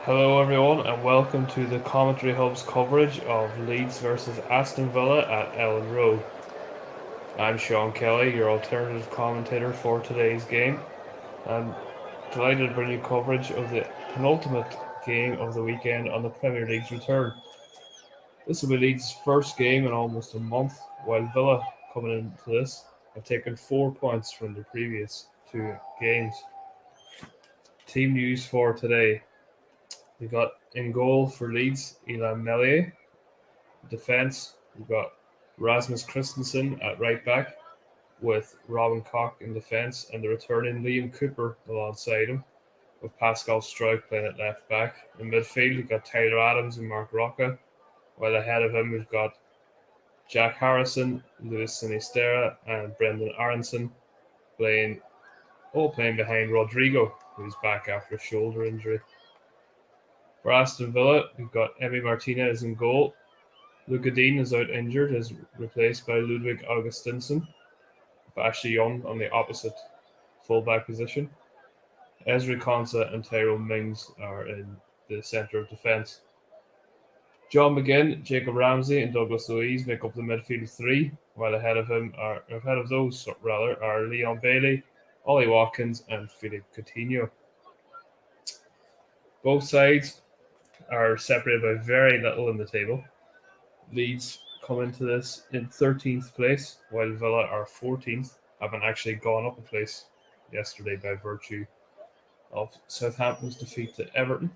Hello, everyone, and welcome to the Commentary Hub's coverage of Leeds versus Aston Villa at Ellen Road. I'm Sean Kelly, your alternative commentator for today's game, and delighted to bring you coverage of the penultimate game of the weekend on the Premier League's return. This will be Leeds' first game in almost a month, while Villa, coming into this, have taken 4 points from the previous two games. Team news for today. We got in goal for Leeds, Elan Meslier. Defence, we've got Rasmus Christensen at right back, with Robin Koch in defence, and the returning Liam Cooper alongside him, with Pascal Struijk playing at left back. In midfield, we've got Tyler Adams and Mark Rocca, while ahead of him we've got Jack Harrison, Luis Sinisterra, and Brendan Aronson all playing behind Rodrigo, who's back after a shoulder injury. For Aston Villa, we've got Emi Martinez in goal. Luca Dean is out injured, is replaced by Ludwig Augustinsson, with Ashley Young on the opposite fullback position. Ezri Konsa and Tyrone Mings are in the centre of defence. John McGinn, Jacob Ramsey, and Douglas Luiz make up the midfield three, while ahead of those are Leon Bailey, Ollie Watkins, and Philippe Coutinho. Both sides are separated by very little in the table. Leeds come into this in 13th place, while Villa are 14th, having actually gone up a place yesterday by virtue of Southampton's defeat to Everton.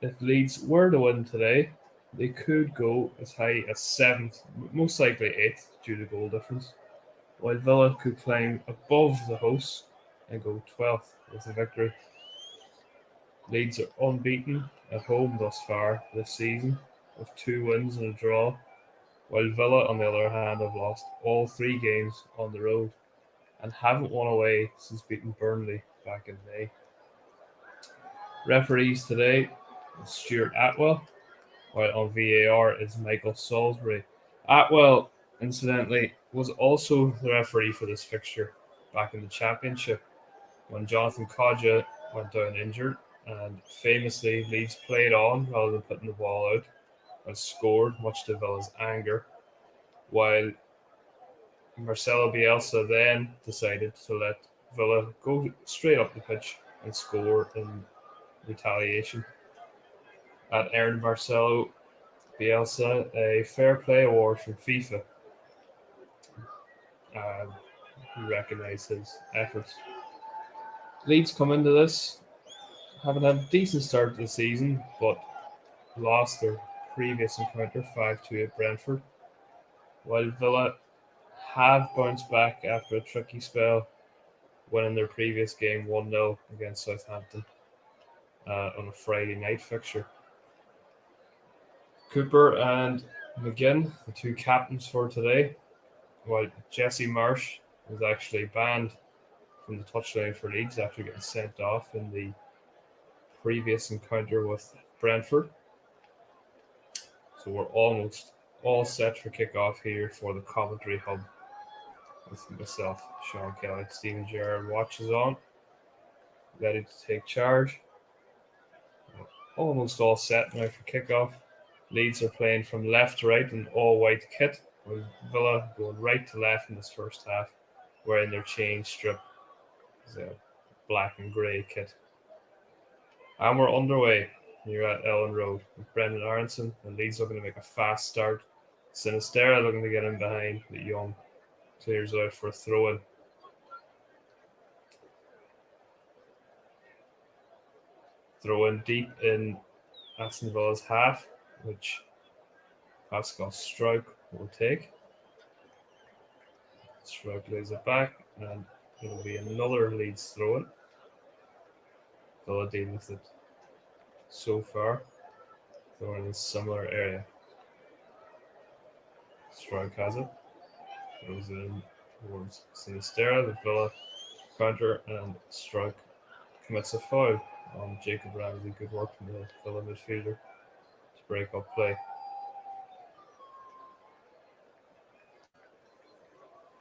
If Leeds were to win today, they could go as high as 7th, most likely 8th due to goal difference, while Villa could climb above the hosts and go 12th with a victory. Leeds are unbeaten at home thus far this season, with 2 wins and a draw, while Villa, on the other hand, have lost all 3 games on the road and haven't won away since beating Burnley back in May. Referees today, Stuart Atwell, while on VAR is Michael Salisbury. Atwell, incidentally, was also the referee for this fixture back in the Championship when Jonathan Kodja went down injured, and famously Leeds played on rather than putting the ball out and scored, much to Villa's anger, while Marcelo Bielsa then decided to let Villa go straight up the pitch and score in retaliation. That earned Marcelo Bielsa a Fair Play Award from FIFA, who recognised his efforts. Leeds come into this having had a decent start to the season, but lost their previous encounter 5-2 at Brentford, while Villa have bounced back after a tricky spell, winning their previous game 1-0 against Southampton on a Friday night fixture. Cooper and McGinn, the 2 captains for today, while Jesse Marsh was actually banned from the touchline for Leeds after getting sent off in the previous encounter with Brentford. So we're almost all set for kickoff here for the Commentary Hub. With myself, Sean Kelly. Stephen Gerrard watches on, ready to take charge. Almost all set now for kickoff. Leeds are playing from left to right in all-white kit, with Villa going right to left in this first half, wearing their chain strip, black and grey kit. And we're underway here at Ellen Road with Brendan Aronson, and Leeds looking to make a fast start. Sinisterra looking to get in behind, but Young clears out for a throw-in. Throw-in deep in Aston Villa's half, which Pascal Struijk will take. Struijk lays it back, and it'll be another Leeds throw-in. Villa dealing with it so far. Throwing in a similar area. Struijk has it. Goes in towards Sinisterra. The Villa counter, and Struijk commits a foul on Jacob Ramsey. Good work from the Villa midfielder to break up play.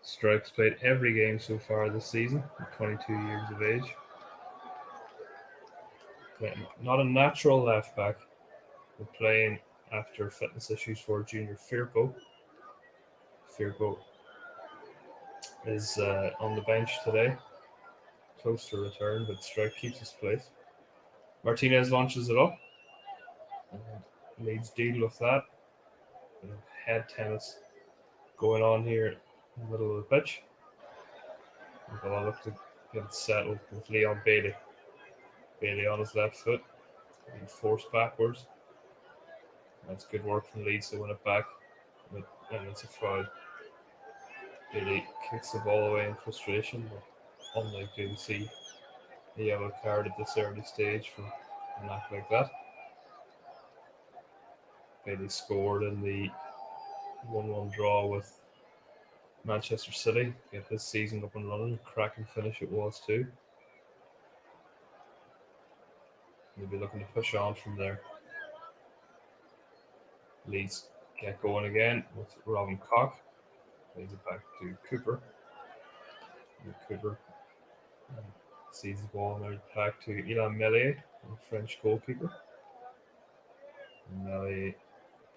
Struijk's played every game so far this season at 22 years of age. Not a natural left back. We're playing after fitness issues for Junior Firpo. Firpo is on the bench today, close to return, but Strike keeps his place. Martinez launches it up, and Leeds deal with that. Bit of head tennis going on here in the middle of the pitch. But I look to get it settled with Leon Bailey. Bailey on his left foot, being forced backwards. That's good work from Leeds to win it back. And it's a foul. Bailey kicks the ball away in frustration, but unlikely to see a yellow card at this early stage for an act like that. Bailey scored in the 1-1 draw with Manchester City. Get his season up and running. Cracking finish it was too. He'll be looking to push on from there. Leeds get going again with Robin Koch. Plays it back to Cooper. And Cooper sees the ball and back to Ilan Meslier, the French goalkeeper. And Meslier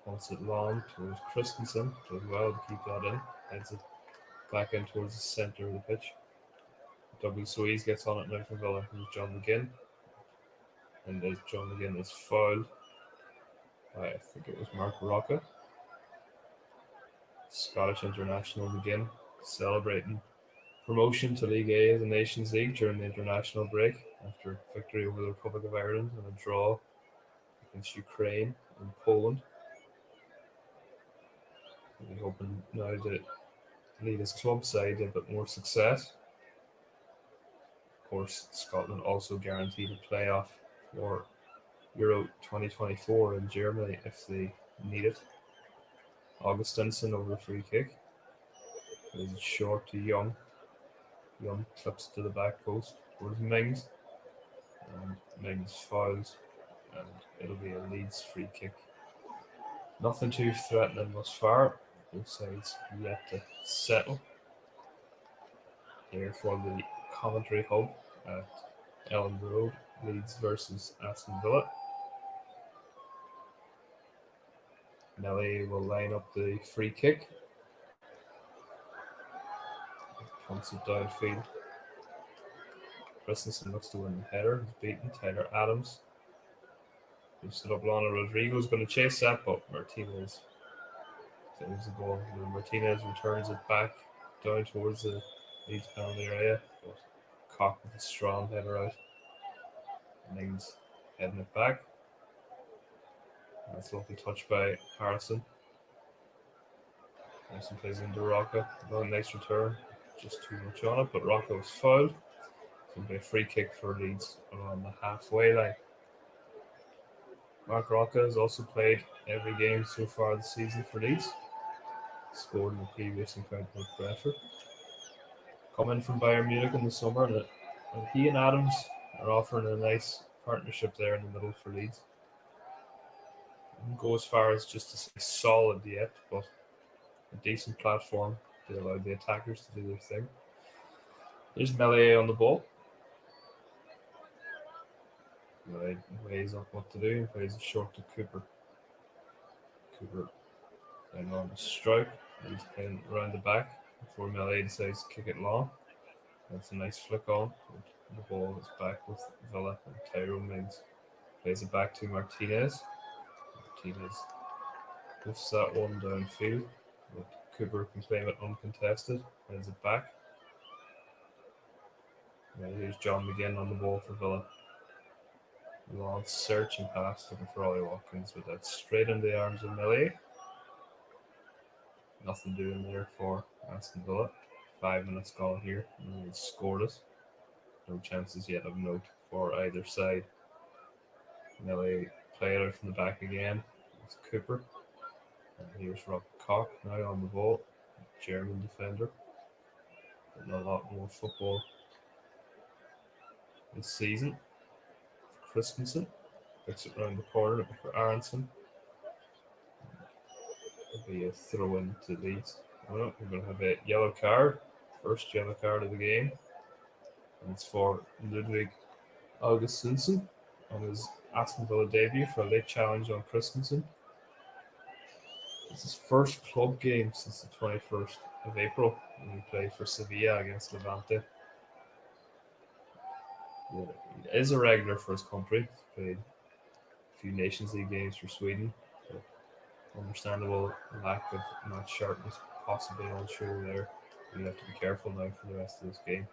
punts it long towards Christensen. Does well to keep that in. Heads it back in towards the centre of the pitch. Douglas Luiz gets on it now for Villa. There's John McGinn. And as John McGinn is fouled by, I think it was Mark Rocca. Scottish international McGinn celebrating promotion to League A of the Nations League during the international break after victory over the Republic of Ireland and a draw against Ukraine and Poland. He's hoping now to lead his club side to a bit more success. Of course, Scotland also guaranteed a playoff for Euro 2024 in Germany if they need it. Augustinson over the free kick. Plays it short to Young. Young clips to the back post towards Mings. And Mings fouls. And it'll be a Leeds free kick. Nothing too threatening thus far. Both sides yet to settle. Here for the commentary hub at Ellen Road. Leeds versus Aston Villa. Nelly will line up the free kick. Punts it downfield. Christensen looks to win the header. He's beaten Tyler Adams. Lifts it up. Lana Rodrigo's going to chase that, but Martinez saves the ball. Martinez returns it back down towards the Leeds penalty area. But Koch with a strong header out. Mings heading it back. That's a lovely touch by Harrison. Harrison plays into Rocca. Another nice return. Just too much on it, but Rocca was fouled. So it'll be a free kick for Leeds around the halfway line. Mark Rocca has also played every game so far this season for Leeds. Scored in the previous encounter with Brentford. Coming from Bayern Munich in the summer, and he and Adams are offering a nice partnership there in the middle for Leeds. I wouldn't go as far as just to say solid yet, but a decent platform to allow the attackers to do their thing. There's Meslier on the ball. Right, weighs up what to do and plays it short to Cooper. Cooper playing on the stroke. He's playing around the back before Meslier decides to kick it long. That's a nice flick on. The ball is back with Villa and Tyrone Mings plays it back to Martinez. Martinez lifts that one downfield, but Cooper can claim it uncontested. Heads it back. Now here's John McGinn on the ball for Villa. Long searching pass looking for Ollie Watkins, but that's straight into the arms of Meslier. Nothing doing there for Aston Villa. 5 minutes gone here, and he's scored it. No chances yet of note for either side. Meslier play it out from the back again with Cooper. And here's Rob Koch now on the ball. German defender. Getting a lot more football this season. Christensen picks it round the corner looking for Aronson. It'll be a throw in to Leeds. Well, we're going to have a yellow card. First yellow card of the game. And it's for Ludwig Augustinson. on his Aston Villa debut for a late challenge on Christensen. It's his first club game since the 21st of April when he played for Sevilla against Levante. He is a regular for his country. He's played a few Nations League games for Sweden. So understandable lack of match sharpness possibly on show there. You have to be careful now for the rest of this game.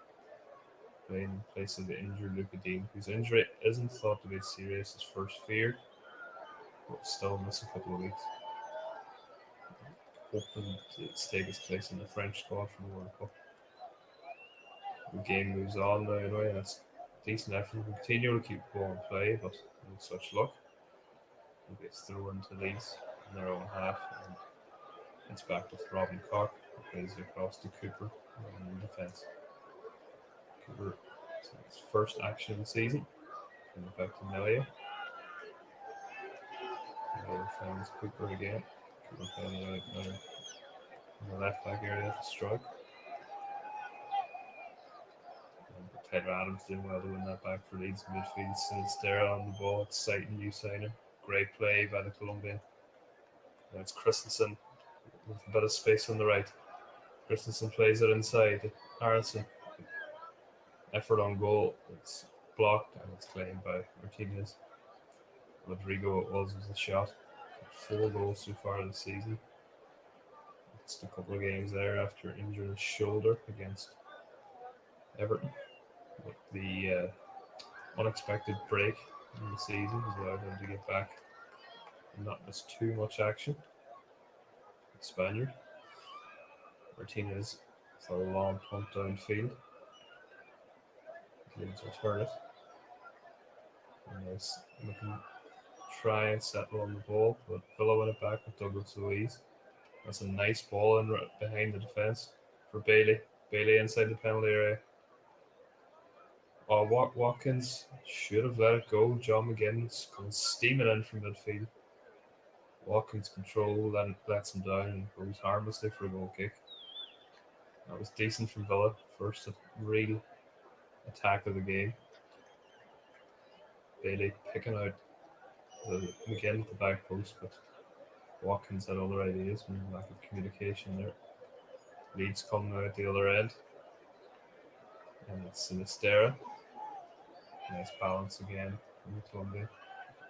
Playing in place of the injured Luka Dean, whose injury isn't thought to be as serious as first feared, but will still miss a couple of weeks. Hoping to stake his place in the French squad for the World Cup. The game moves on now anyway, and it's decent effort to continue to keep the ball in play, but no such luck. He gets thrown into Leeds in their own half, and it's back with Robin Koch, who plays it across to Cooper in defence. Cooper, his first action of the season, coming back to Melia. Melia finds Cooper again. Cooper playing out now in the left back area to strike. Taylor Adams doing well to win that back for Leeds midfield. Sinistera on the ball, exciting new signing. Great play by the Colombian. Now it's Christensen with a bit of space on the right. Christensen plays it inside. Aronson. Effort on goal. It's blocked and it's claimed by Martinez. Rodrigo it was a shot. 4 goals so far this season. It's a couple of games there after injuring his shoulder against Everton. But the unexpected break in the season has allowed him to get back and not miss too much action. The Spaniard. Martinez for a long punt downfield. Leeds return it. And nice looking try and settle on the ball, but Villa win it back with Douglas Luiz. That's a nice ball in behind the defence for Bailey. Bailey inside the penalty area. Oh, Watkins should have let it go. John McGinn's comes steaming in from midfield. Watkins control, then lets him down and goes harmlessly for a goal kick. That was decent from Villa. First real attack of the game. Bailey picking out the McGinn at the back post, but Watkins had other ideas and lack of communication there. Leeds coming out the other end. And it's Sinistera. Nice balance again from the Columbia.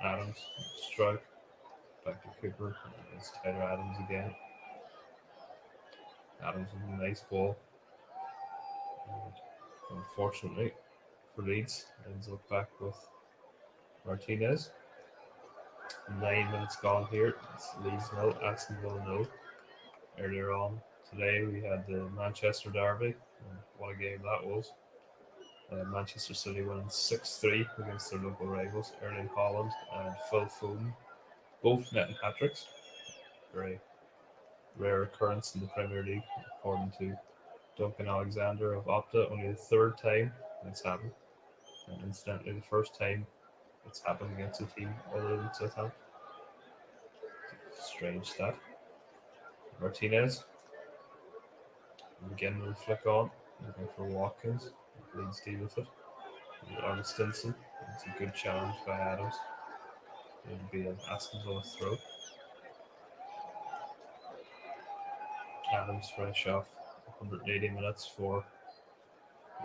Adams, strike. Back to Cooper. It's Tyler Adams again. Adams with a nice ball. And unfortunately for Leeds, ends up back with Martinez. 9 minutes gone here. It's Leeds 0, Aston Villa 0. Earlier on today, we had the Manchester Derby. And what a game that was. Manchester City winning 6-3 against their local rivals, Erling Haaland and Phil Foden, both netting hat-tricks. Very rare occurrence in the Premier League, according to Duncan Alexander of Opta. Only the third time it's happened, and incidentally the first time it's happened against a team other than Southampton. Strange stat. Martinez, and again will flick on, looking for Watkins. Leeds deal with it. Augustinson. It's a good challenge by Adams. It'll be an Aston Villa throw. Adams fresh off 180 minutes for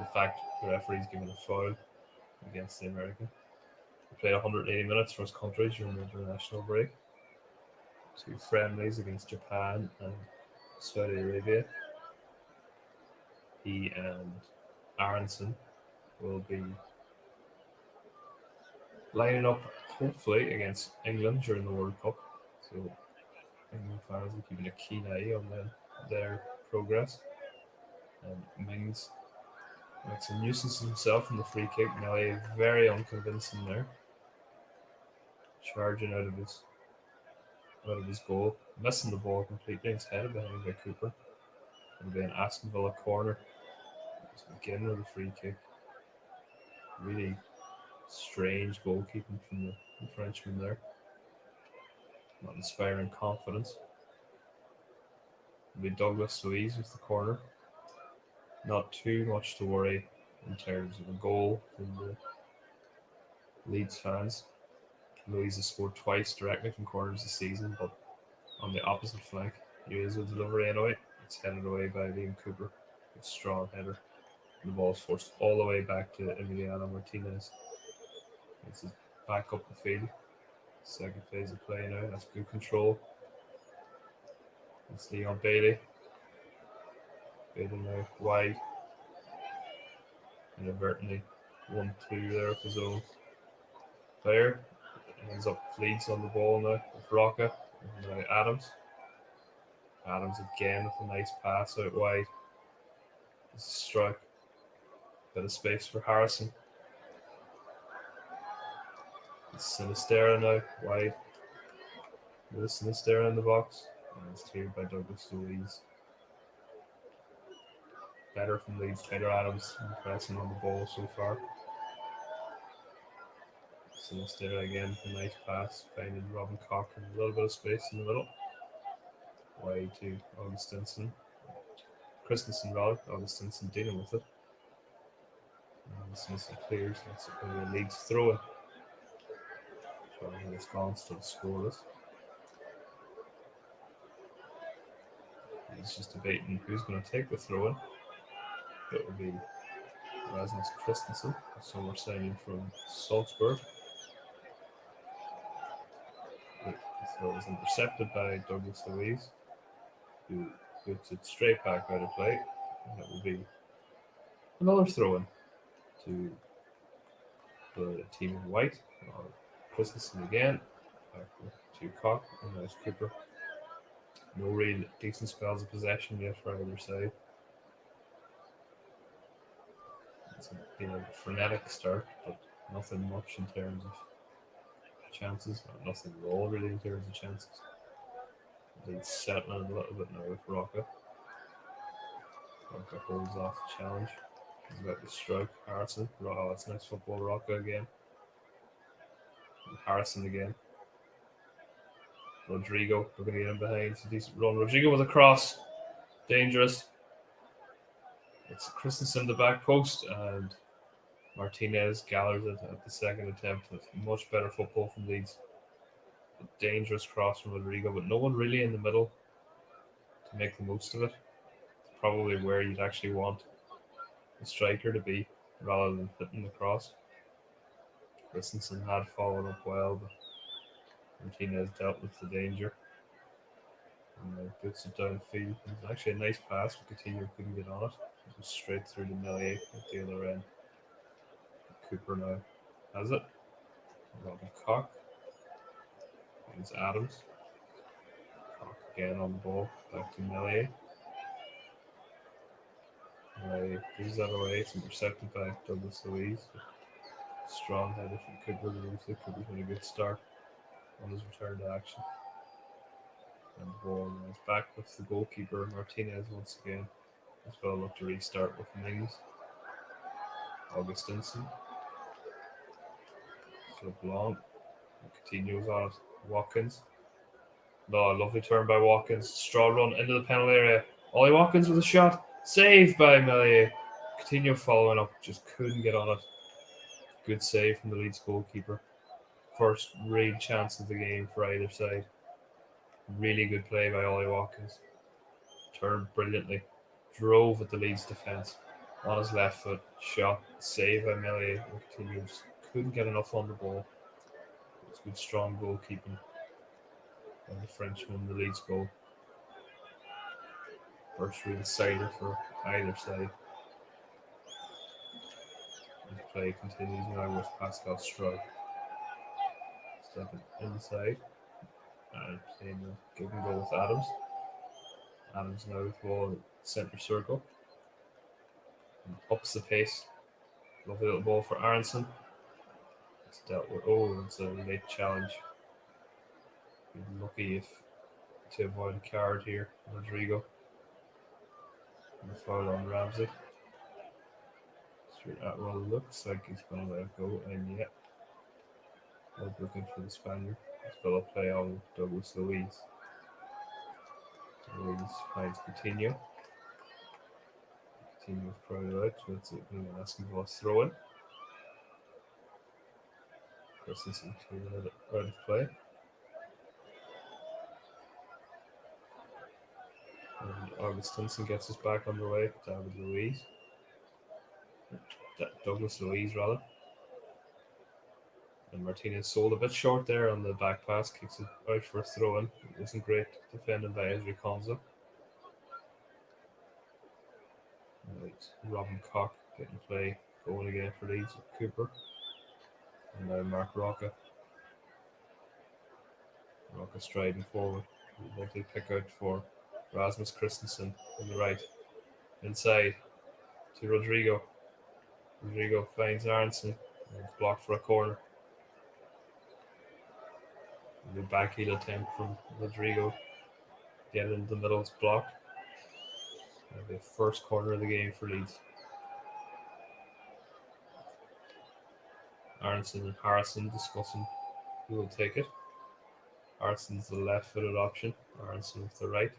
the fact the referee's given a foul against the American. He played 180 minutes for his country during the international break. 2 friendlies against Japan and Saudi Arabia. He and Aronson will be lining up hopefully against England during the World Cup. So England fans are keeping a keen eye on their progress. And Mings makes a nuisance of himself in the free kick. Nelly very unconvincing there. Charging out of his goal. Missing the ball completely. It's headed behind by Cooper. It'll be an Aston Villa corner. To begin with a free kick. Really strange goalkeeping from the Frenchman there. Not inspiring confidence. It'll be Douglas Luiz with the corner. Not too much to worry in terms of a goal from Leeds fans. Louise has scored twice directly from corners this season, but on the opposite flank, Louise with delivery anyway. It's headed away by Liam Cooper. A strong header. And the ball's forced all the way back to Emiliano Martinez. It's back up the field. Second phase of play now. That's good control. It's Leon Bailey. Bailey now wide. Inadvertently 1-2 there with his own player. Ends up Leeds on the ball now with Rocca. And now Adams. Adams again with a nice pass out wide. It's a strike. Bit of space for Harrison. It's Sinistera now wide. With Sinistera in the box. And it's cleared by Douglas Louise. Better from Leeds. Taylor Adams pressing on the ball so far. Sinistera again, a nice pass, finding Robin Cochran, a little bit of space in the middle. Wide to Augustinson. Christensen rather, Augustinson dealing with it. Augustinson clears, that's a Leeds throw in. Trying this gone, still scoreless. He's just debating who's going to take the throw in. It will be Rasmus Christensen, a summer signing from Salzburg. The throw is intercepted by Douglas Louise, who puts it straight back out of play. And it will be another throw in to the team in white. Christensen again, back to Koch, and there's Cooper. No real decent spells of possession yet for either side. It's been a frenetic start, but nothing much in terms of chances, or nothing at all really in terms of chances. Leeds settling a little bit now with Rocca. Rocca holds off the challenge. He's about to strike Harrison. Oh, that's nice football. Rocca again. And Harrison again. Rodrigo looking to get in behind. It's a decent run. Rodrigo with a cross. Dangerous. It's Christensen the back post, and Martinez gathers it at the second attempt with much better football from Leeds. A dangerous cross from Rodrigo, but no one really in the middle to make the most of it. It's probably where you'd actually want the striker to be rather than hitting the cross. Christensen had followed up well, but Martinez dealt with the danger and puts it downfield. It's actually a nice pass, but Coutinho couldn't get on it. It was straight through to Melier at the other end. Cooper now has it. Robin Koch. It's Adams. Koch again on the ball. Back to Melier. Melier gives that away. It's intercepted by Douglas Louise. Strong header from Cooper. Cooper's made a good start on his return to action. And the ball is back with the goalkeeper Martinez once again. As well look to restart with Mings. Augustinson. So long. Coutinho's on it. Watkins. No, lovely turn by Watkins. Straw run into the penalty area. Ollie Watkins with a shot. Saved by Melier. Coutinho following up. Just couldn't get on it. Good save from the Leeds goalkeeper. First real chance of the game for either side. Really good play by Ollie Watkins. Turned brilliantly. Drove at the Leeds defence. On his left foot. Shot. Save by Melier. Coutinho just couldn't get enough on the ball. It's good strong goalkeeping. And the Frenchman, the Leeds goal. First real cider for either side. The play continues now with Pascal Strug. Stepping inside. And playing the give and go with Adams. Adams now with ball in centre circle. And ups the pace. Lovely little ball for Aronson. It's dealt with. Oh, it's a late challenge. Be lucky if to avoid a card here. Rodrigo. And the foul on Ramsey. Straight at well, looks like he's going to let it go, and yet, looking for the Spaniard. He's got to play on Douglas Louise. Louise finds Coutinho. Coutinho's crowded out, so it's asking for a throw in. Christensen cleared it out of play. And Augustinson gets us back underway. David Luiz. Douglas Luiz, rather. And Martinez sold a bit short there on the back pass. Kicks it out for a throw in. It wasn't great defended by Ezri Konza. Right. Robin Koch getting play going again for Leeds with Cooper. And now Mark Rocca. Rocca striding forward. Lovely pick out for Rasmus Christensen on the right. Inside to Rodrigo. Rodrigo finds Aronson. And it's blocked for a corner. The backheel attempt from Rodrigo. Get it into the middle, it's blocked. The first corner of the game for Leeds. Aronson and Harrison discussing who will take it. Harrison's the left-footed option. Aronson with the right.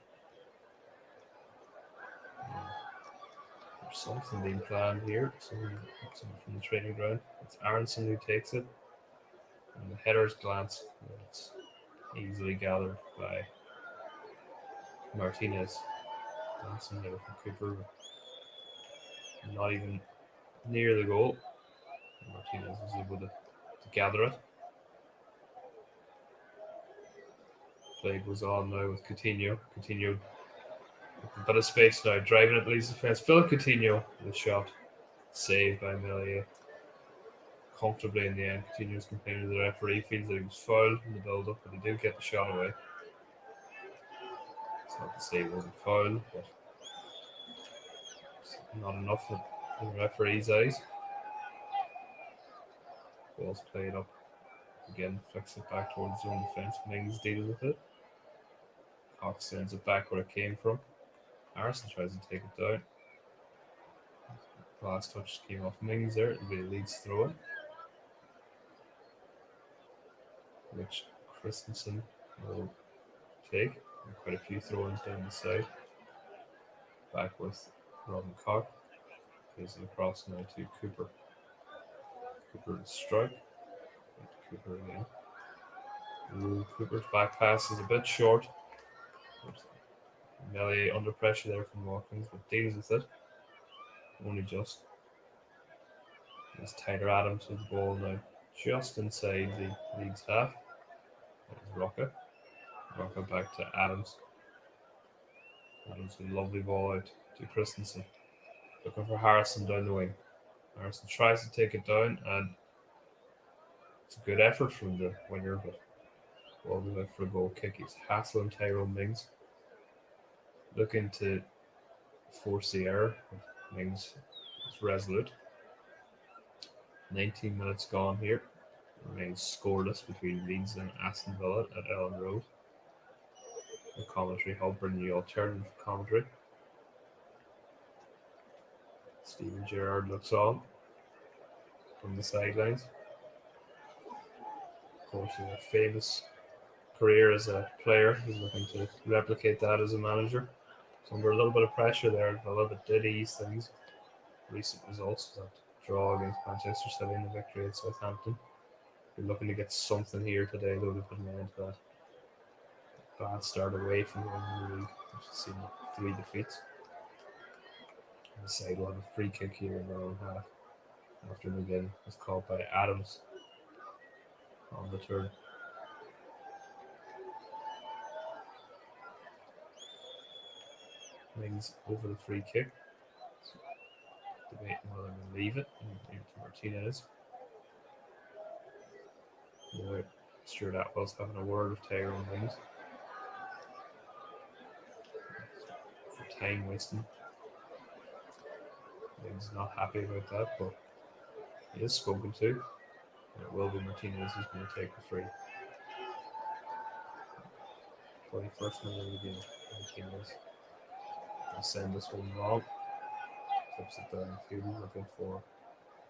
There's something being planned here. Something from the training ground. It's Aronson who takes it. And the header's glance. It's easily gathered by Martinez. Glancing there from Cooper. Not even near the goal. Martinez was able to gather it. Play goes on now with Coutinho. Coutinho with a bit of space now, driving at Leeds defence. Philip Coutinho, the shot saved by Melier comfortably in the end. Coutinho's complaining to the referee, feels that he was fouled in the build-up, but he did get the shot away. It's not to say he wasn't fouled, but it's not enough in the referee's eyes. Ball's played up. Again, flicks it back towards his own defence. Mings deals with it. Cox sends it back where it came from. Harrison tries to take it down. Last touch came off Mings there. It'll be a Leeds throw in, which Christensen will take. And quite a few throw-ins down the side. Back with Robin Koch. Plays it across now to Cooper. Cooper to strike. Cooper again. Cooper's back pass is a bit short. Melier under pressure there from Watkins, but deals with it. Only just. It's Tyler Adams with the ball now, just inside the Leeds half. There's Rocca. Rocca back to Adams. Adams with a lovely ball out to Christensen. Looking for Harrison down the wing. Harrison tries to take it down, and it's a good effort from the winger, but ball goes out for a goal kick. It's Hassel and Tyrone Mings looking to force the error. Mings is resolute. 19 minutes gone here. Remains scoreless between Leeds and Aston Villa at Ellen Road. The commentary hub bringing the alternative commentary. Steven Gerrard looks on from the sidelines. Of course, he has a famous career as a player. He's looking to replicate that as a manager. So under a little bit of pressure there at Villa, but did ease things. Recent results, that draw against Manchester City and the victory at Southampton. They're looking to get something here today, though, to put an end to that bad start away from the league. We've seen 3 defeats. And the side will have a free kick here in their own half after McGinn was caught by Adams on the turn. Mings over the free kick. Debating whether to leave it into Martinez. Now, Stuart Atwell's having a word with Tyrone Mings. For time wasting. Mings not happy about that, but he is spoken to. And it will be Martinez who's going to take the free. 21st minute of the game. Martinez will send this one wrong. Tips it down the field, looking for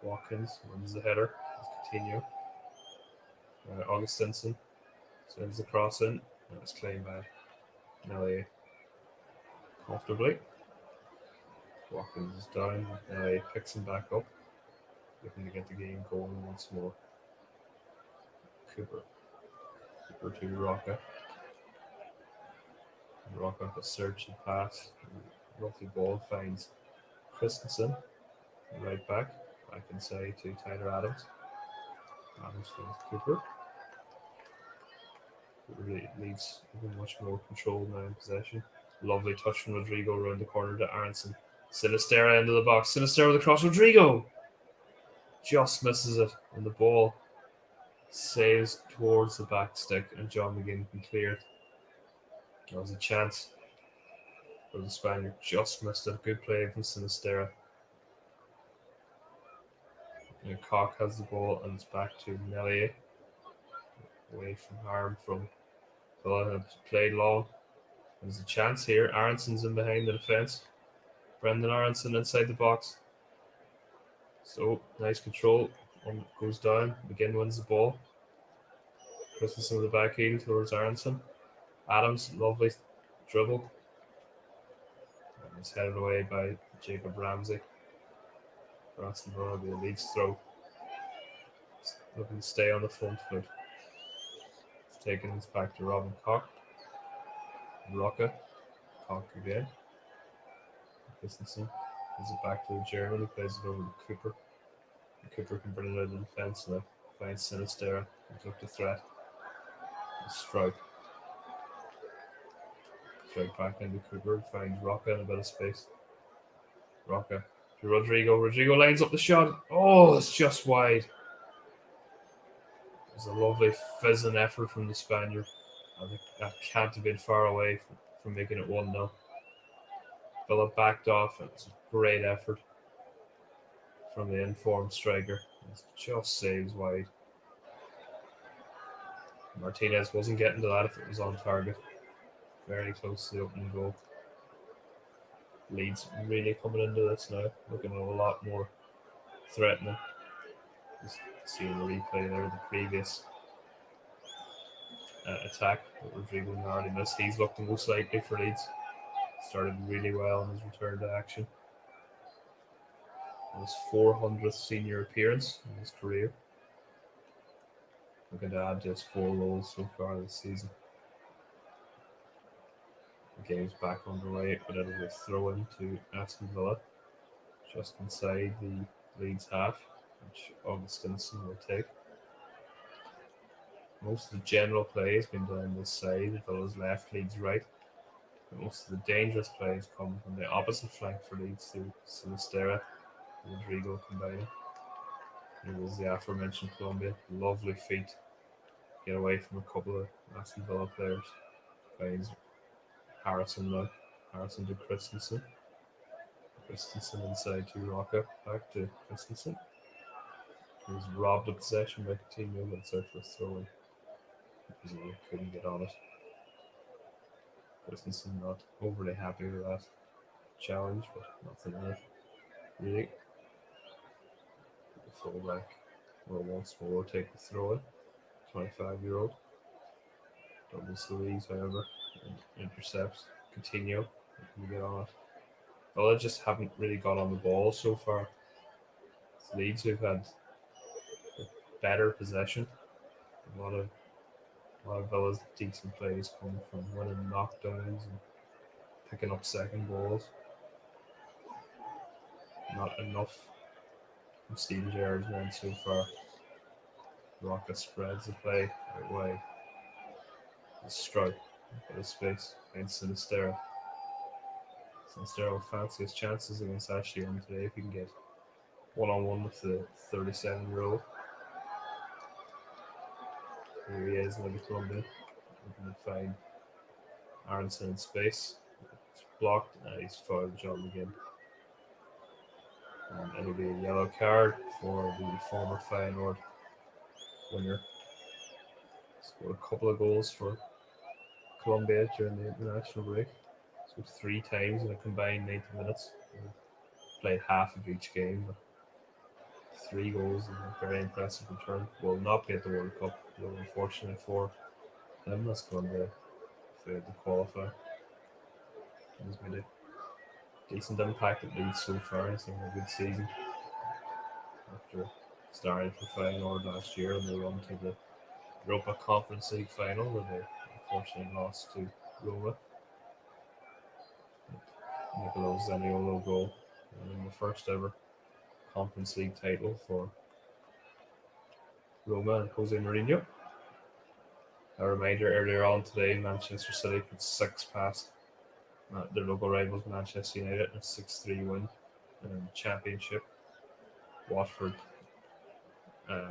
Watkins. Wins the header. Coutinho. Augustinson sends the cross in. And it's claimed by Melier comfortably. Watkins is down. Melier picks him back up. Looking to get the game going once more. Cooper. Cooper to Rocca. Rocca a search and pass. Roughly ball finds Christensen, right back inside to Tyler Adams. Adams finds Cooper. Really leads even much more control now in possession. Lovely touch from Rodrigo around the corner to Aronson. Sinistera into the box. Sinistera with a cross. Rodrigo just misses it, and the ball sails towards the back stick, and John McGinn can clear it. There was a chance, but the Spaniard just missed it. Good play from Sinistera. And Koch has the ball, and it's back to Melier. Away from harm from Villa, have played long. There's a chance here. Aronson's in behind the defence. Brendan Aronson inside the box. So, nice control. One goes down. McGinn wins the ball. Christensen with the back heel towards Aronson. Adams, lovely dribble. And it's headed away by Jacob Ramsey. For Aston Villa, the Leeds throw. Looking to stay on the front foot. It's taken this back to Robin Koch. Rocca. Koch again. Christensen gives it back to the German, who plays it over to Cooper. And Cooper can bring it out of the defence now. Finds Sinistera. He took the threat. Strike. Strike back into Cooper. Finds Rocca in a bit of space. Rocca to Rodrigo. Rodrigo lines up the shot. Oh, it's just wide. It was a lovely fizzing effort from the Spaniard. I think that can't have been far away from making it 1-0. Villa backed off, and it's a great effort from the informed striker. It just saves wide. Martinez wasn't getting to that if it was on target. Very close to the opening goal. Leeds really coming into this now, looking a lot more threatening. Just seeing the replay there of the previous attack that Rodrigo already missed. He's looked the most likely for Leeds. Started really well in his return to action. His 400th senior appearance in his career. Looking to add just 4 goals so far this season. The game's back underway, but it'll be a throw in to Aston Villa, just inside the Leeds half, which Augustinson will take. Most of the general play has been done on this side, Villa's left, Leeds right. But most of the dangerous plays come from the opposite flank for Leeds to Sinistera and Rodrigo combining. It was the aforementioned Colombia. Lovely feet. Get away from a couple of Aston Villa players. Finds Harrison now. Harrison to Christensen. Christensen inside to Rocca. Back to Christensen. He was robbed of possession by Coutinho, but it's out for a throw in. Because he couldn't get on it. Christensen not overly happy with that challenge, but nothing else really. The fullback will once more take the throw in. 25-year-old. Doubles the Leeds, however, and intercepts. Coutinho can get on it. Villa just haven't really got on the ball so far. It's Leeds who've had better possession. A lot of Villa's decent plays come from winning knockdowns and picking up second balls. Not enough from Steven Gerrard's men so far. Rocca spreads the play right way. The strike, a bit of space against Sinistera. Sinistera will fancy his chances against Ashley on today if he can get one-on-one with the 37-year-old. Here he is, like a Colombian. Looking to find Aronson in space. It's blocked, and he's fouled John McGinn. And it'll be a yellow card for the former Feyenoord winner. Scored a couple of goals for Colombia during the international break. So 3 times in a combined 90 minutes. Played half of each game. 3 goals in a very impressive return. Will not be at the World Cup, though, unfortunately for them. That's going to fail to qualify. He's made a decent impact at Leeds so far. He's having a good season. After starting for Feyenoord last year and they run to the Europa Conference League final where they unfortunately lost to Roma. Nicolo Zaniolo goal, and the first ever Conference League title for Roma and Jose Mourinho. A reminder, earlier on today, Manchester City put 6 past their local rivals Manchester United in a 6-3 win in the Championship. Watford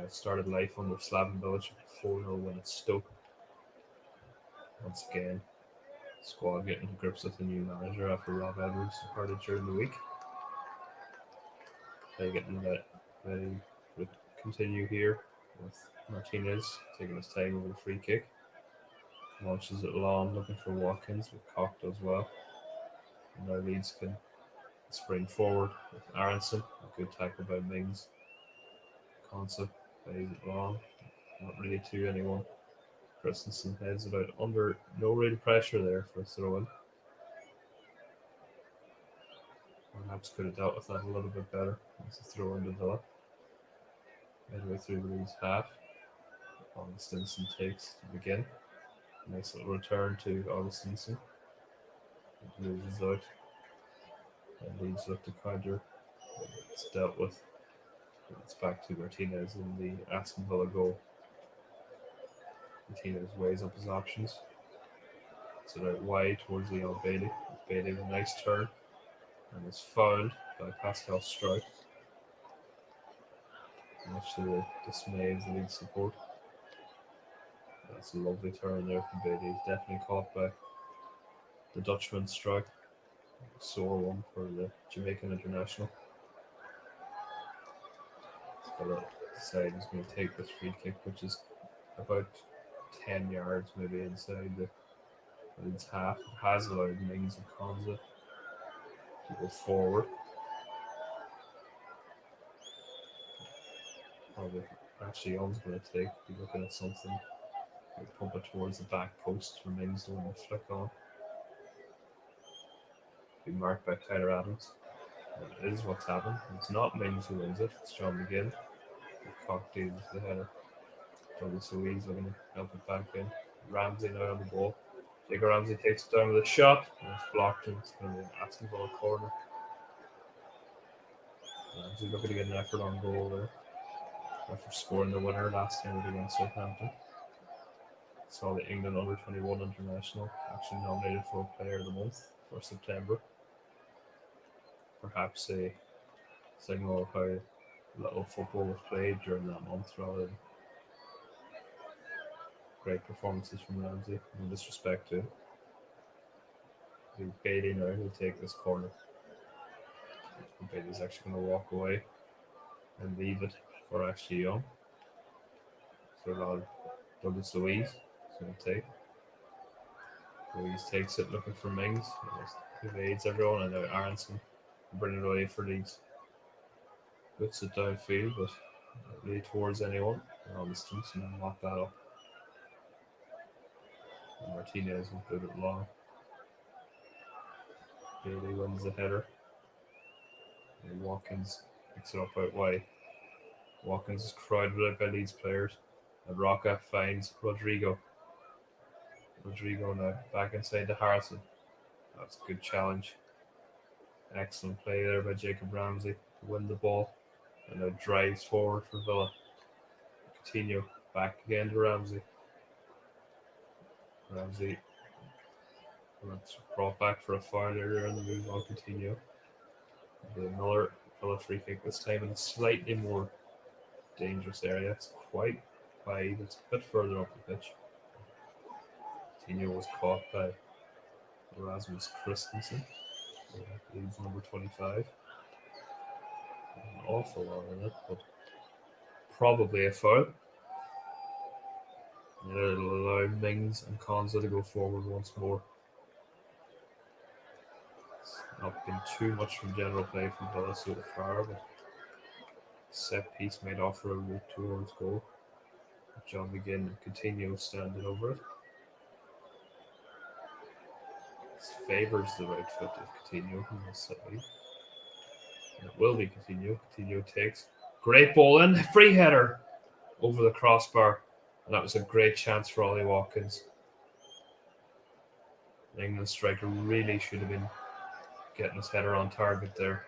started life under Slaven Village with a 4-0 win at Stoke. Once again, squad getting to grips with the new manager after Rob Edwards departed during the week. They're getting ready to continue here with Martinez taking his time over the free kick. Launches it long, looking for Watkins with Cocked as well. And now Leeds can spring forward with Aronson. A good tackle by Mings. Concept plays it long. Not really to anyone. Christensen heads it out under no real pressure there for a throw in. Perhaps could have dealt with that a little bit better. It's a throw into Villa. Midway through the Leeds half. Augustinson takes to begin. Nice little return to Augustinson. It loses out. And Leeds look to counter. It's dealt with. It's back to Martinez in the Aston Villa goal. Martinez weighs up his options. It's out wide towards Leon Bailey. Bailey with a nice turn. And is fouled by Pascal Struijk. Much to the dismay of the Leeds support. That's a lovely turn there from Bailey. He's definitely caught by the Dutchman Struijk. A sore one for the Jamaican international. Villa decide he's going to take this free kick, which is about 10 yards maybe inside the Leeds half. It has allowed Mings and Konza to go forward. Probably actually Young's going to be looking at something. Pump it towards the back post for Mings to want to flick on. Be marked by Tyler Adams. And it is what's happened. It's not Mings who wins it, it's John McGinn. Cock deals the header. Douglas Louise looking to help it back in. Ramsey now on the ball. Jacob Ramsey takes it down with a shot. And it's blocked and it's going to be an Aston Villa corner. Ramsey looking to get an effort on goal there. After scoring the winner last time against Southampton. Saw the England under-21 international actually nominated for Player of the Month for September. Perhaps a signal of how little football was played during that month rather than great performances from Ramsey. No disrespect to him. Bailey now will take this corner. Bailey's actually going to walk away and leave it for Ashley Young. So Douglas Louise is going to take. Louise takes it looking for Mings. He evades everyone and now Aronson bring it away for Leeds. Puts it downfield but not really towards anyone. Augustinson and lock that up. And Martinez will put it long. Bailey wins the header. And Watkins picks it up out wide. Watkins is crowded out by Leeds players. And Roca finds Rodrigo. Rodrigo now back inside to Harrison. That's a good challenge. Excellent play there by Jacob Ramsey to win the ball. And now drives forward for Villa. Coutinho back again to Ramsey. Ramsey brought back for a foul earlier in the move on Coutinho. Another Villa free kick, this time in a slightly more dangerous area. It's quite wide, it's a bit further up the pitch. Coutinho was caught by Rasmus Christensen, Leeds number 25. An awful lot in it, but probably a foul. And it'll allow Mings and Konza to go forward once more. It's not been too much from general play from Villa so far, but set piece might offer a route towards goal. John McGinn and Coutinho standing over it. This favours the right foot of Coutinho on this side. And it will be Coutinho. Coutinho takes. Great ball in. Free header over the crossbar. And that was a great chance for Ollie Watkins. The England striker really should have been getting his header on target there.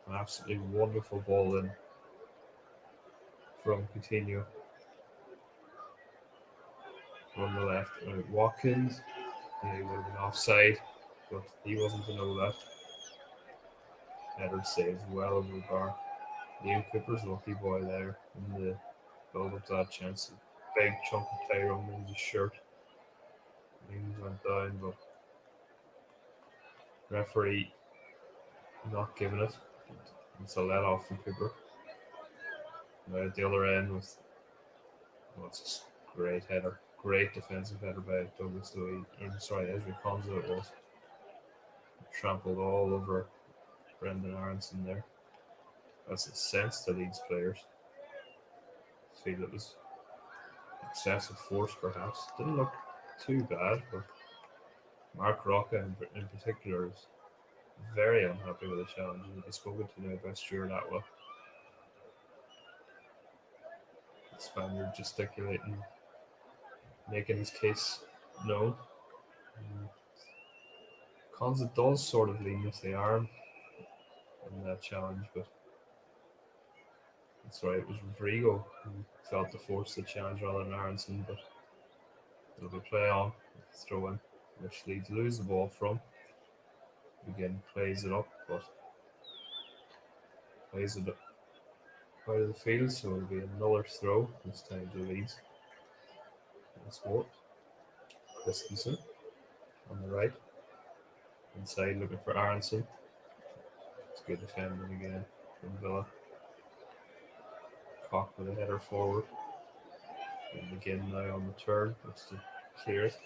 An absolutely wonderful ball in from Coutinho from the left. Watkins, yeah, he would have been offside, but he wasn't to know that. Header saves well over the bar. Liam Cooper's lucky boy there in the build up to that chance. A big chunk of Tyrone in his shirt. Things went down, but referee not giving it. It's a let off from Cooper. Now at the other end with what's a great header. Great defensive header by Douglas Louis. Sorry, Ezra Konza it was. Trampled all over Brendan Aronson there. That's a sense to Leeds players. I feel it was excessive force perhaps. Didn't look too bad, but Mark Rocca in particular is very unhappy with the challenge. He'll be spoken to now by Stuart Atwell. The Spaniard gesticulating, making his case known. Konza does sort of lean with the arm in that challenge, but that's right, it was Rodrigo who felt to force the challenge rather than Aronson, but it'll be play on, throw in, which Leeds lose the ball from. Again, plays it up, but plays it out of the field, so it'll be another throw, this time to Leeds. Once more, Christensen on the right, inside looking for Aronson. It's good defending again from Villa. Cock with a header forward. And again now on the turn, looks to clear it.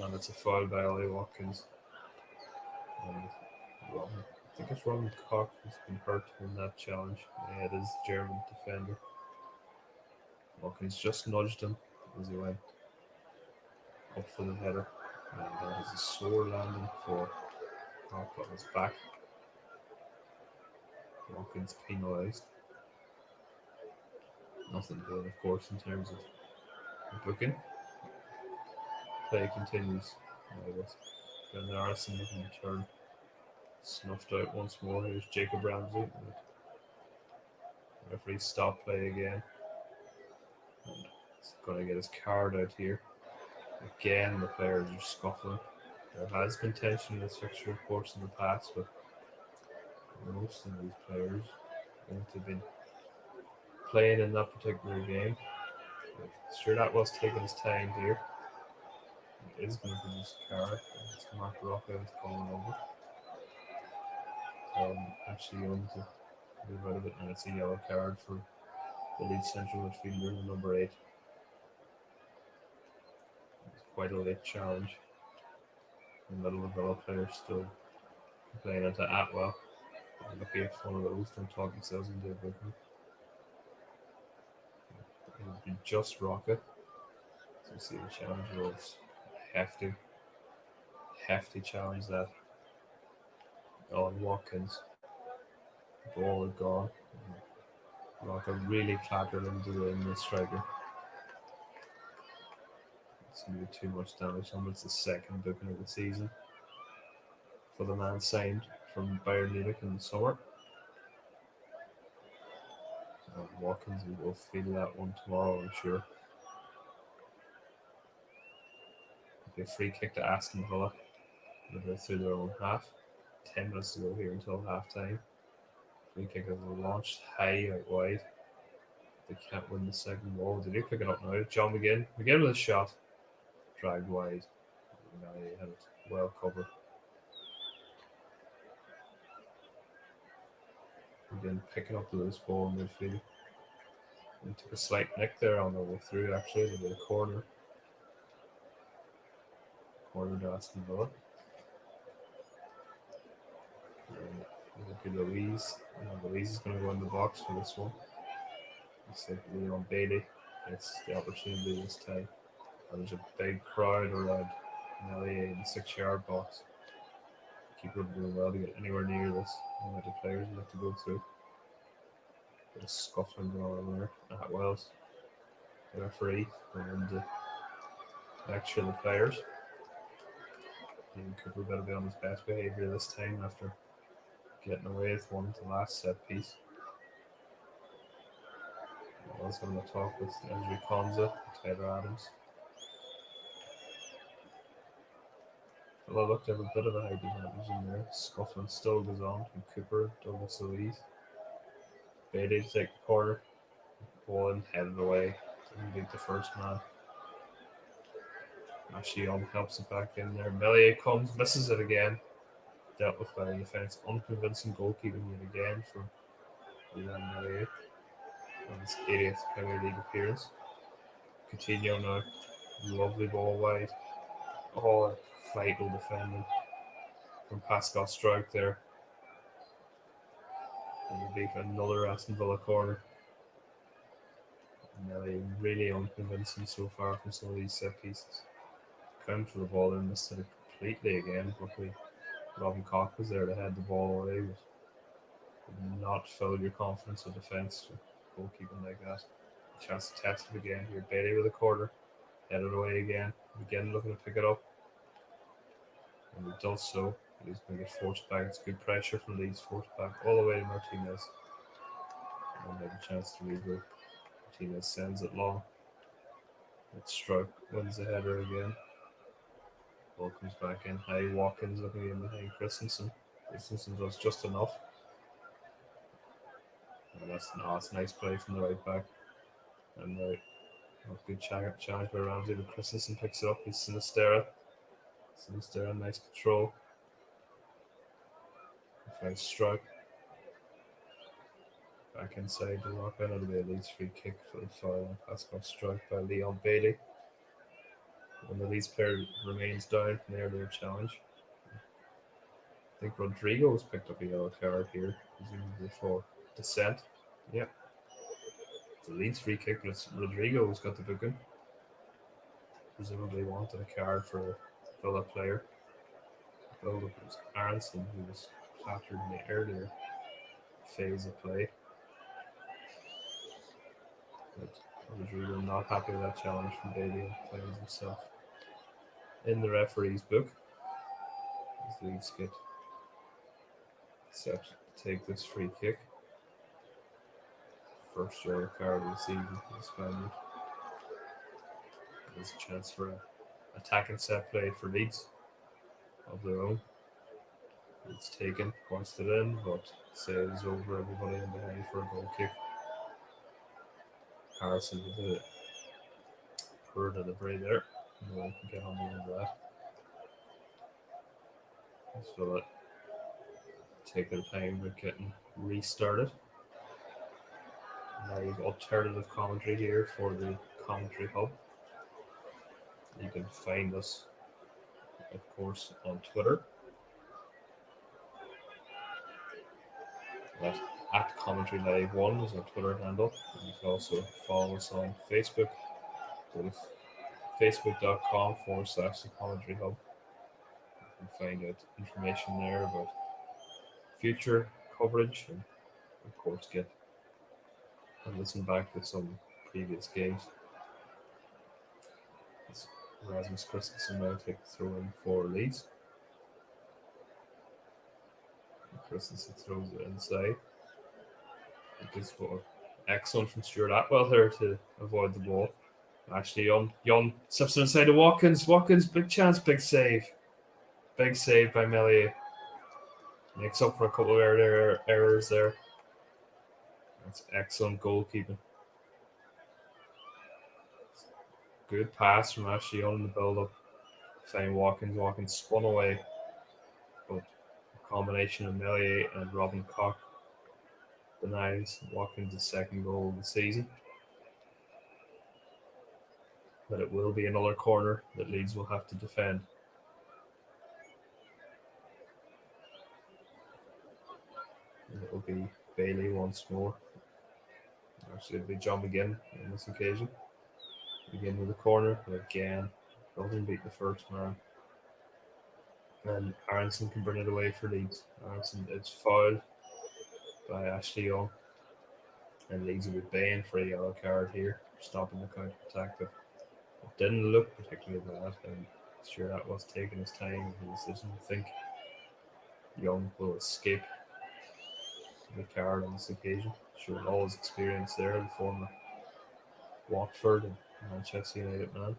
And it's a foul by Ollie Watkins. And I think it's Robin Cock who's been hurt in that challenge. Yeah, it is the German defender. Watkins just nudged him as he went up for the header. And that is a sore landing for Cock on his back. Watkins penalised. Nothing good, of course, in terms of the booking. Play continues. With Ben Aronson looking to turn. Snuffed out once more. Here's Jacob Ramsey. Referee stop play again. And he's going to get his card out here. Again, the players are scuffling. There has been tension in this fixture, of course, in the past, but most of these players won't have been playing in that particular game. Sure, that was taking his time here. He is going to produce a card. It's Mark Rocca is coming over. Actually going to move out of it, and it's a yellow card for the Leeds central midfielder, number 8. It's quite a late challenge. In the middle of the Villa players still playing into Atwell. Lucky if one of those don't talk themselves into a booking. It would be just Rocca. So you see the challenge was hefty challenge that on Watkins. The ball had gone. Rocca really clattered into the striker. It's going to be too much damage. It's the second booking of the season for the man signed from Bayern Munich in the summer. Watkins will feel that one tomorrow, I'm sure. A free kick to Aston Villa. They're through their own half. 10 minutes to go here until half time. Free kick is launched high out wide. They can't win the second ball. They do pick it up now. John McGinn. McGinn with a shot. Dragged wide. Now he had it well covered. Again, picking up the loose ball in midfield. And took a slight nick there on the way through, actually. They did a corner. Corner to Aston Villa. Louise. Louise is going to go in the box for this one. Looks like Leon Bailey gets the opportunity this time. And there's a big crowd around Nelly in the 6-yard box. Keeper doing well to get anywhere near this. The players have to go through. Bit of scuffling going on there. Atwell's referee and the lecture the players. And Cooper better be on his best behaviour this time after getting away with one to the last set piece. I was having a talk with Andrew Konza, Taylor Adams. Well, I looked at a bit of a high advantage in there. Scuffling still goes on from Cooper, Douglas Louise. Bailey to take the corner. Ball in, headed away. Didn't beat the first man. Ashley Young helps it back in there. Melier comes, misses it again. Dealt with by the defence. Unconvincing goalkeeping yet again from Ilan Melier on his 80th Premier League appearance. Coutinho now. Lovely ball wide. Oh, vital defending from Pascal Struijk there. And it'll be another Aston Villa corner. Melier really unconvincing so far from some of these set pieces. Going for the ball and missed it completely again. Luckily, Robin Koch was there to head the ball away, but did not fill your confidence with defence for goalkeeping like that. A chance to test it again here. Bailey with a corner, headed away again. Again looking to pick it up. And he does so. He's going to get forced back. It's good pressure from Leeds, forced back all the way to Martinez. And have a chance to regroup. Martinez sends it long. It's Struijk, wins the header again. Ball comes back in high. Watkins looking in behind Christensen. Christensen does just enough. And that's nice play from the right back. And good challenge by Ramsey, but Christensen picks it up. He's Sinistera. Nice control. Finds Struijk. Back inside the lock. It'll be a Leeds free kick for the foul on Pascal Struijk by Leon Bailey. When the Leeds player remains down from the earlier challenge. I think Rodrigo has picked up a yellow card here, presumably for dissent. Yep. It's a Leeds free kick, but Rodrigo has got the booking. Presumably wanted a card for a Villa player. Well, it was Aronson who was clattered in the earlier phase of play. But Rodrigo not happy with that challenge from Bailey and finds himself in the referee's book. As Leeds get set to take this free kick. First yellow card of the season for the Spaniard. There's a chance for an attacking set play for Leeds of their own. It's taken, points it in, but sails over everybody in behind for a goal kick. Harrison with a poor delivery there. No one can get on the end of that. Let's feel it. Take their time with getting restarted. Now you've alternative commentary here for the commentary hub. You can find us, of course, on Twitter. At Commentary Live 1 is our Twitter handle. And you can also follow us on Facebook. Go to facebook.com/the Commentary Hub. You can find out information there about future coverage and, of course, listen back to some previous games. It's Rasmus Christensen now take the throw in for Leeds. Christensen throws it inside. This was excellent from Stuart Atwell there to avoid the ball. Actually, Young steps inside to Watkins. Watkins, big chance, big save. Big save by Melier. Makes up for a couple of errors there. That's excellent goalkeeping. Good pass from Ashley Young in the build-up. Find Watkins. Watkins spun away. But a combination of Melier and Robin Koch denies Watkins' second goal of the season. But it will be another corner that Leeds will have to defend. And it will be Bailey once more. Actually, it'll be John McGinn on this occasion. Begin with the corner, but again, doesn't beat the first man. And Aronson can bring it away for Leeds. Aronson is fouled by Ashley Young. And Leeds will be baying for a yellow card here. stopping the counter attack, but it didn't look particularly bad. And sure, that was taking his time and his decision. I think Young will escape the card on this occasion. Showing all his experience there, the former Watford and Manchester United man.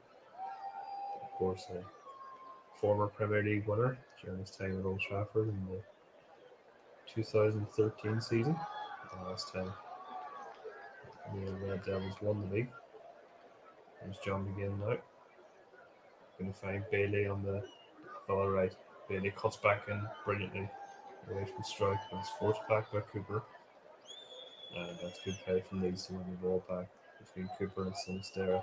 Of course, a former Premier League winner during his time at Old Trafford in the 2013 season. The last time the Red Devils won the league. There's John McGinn now. Going to find Bailey on the Villa right. Bailey cuts back in brilliantly away from strike. That's forced back by Cooper. And that's good play from Leeds to win the ball back between Cooper and Sinistera.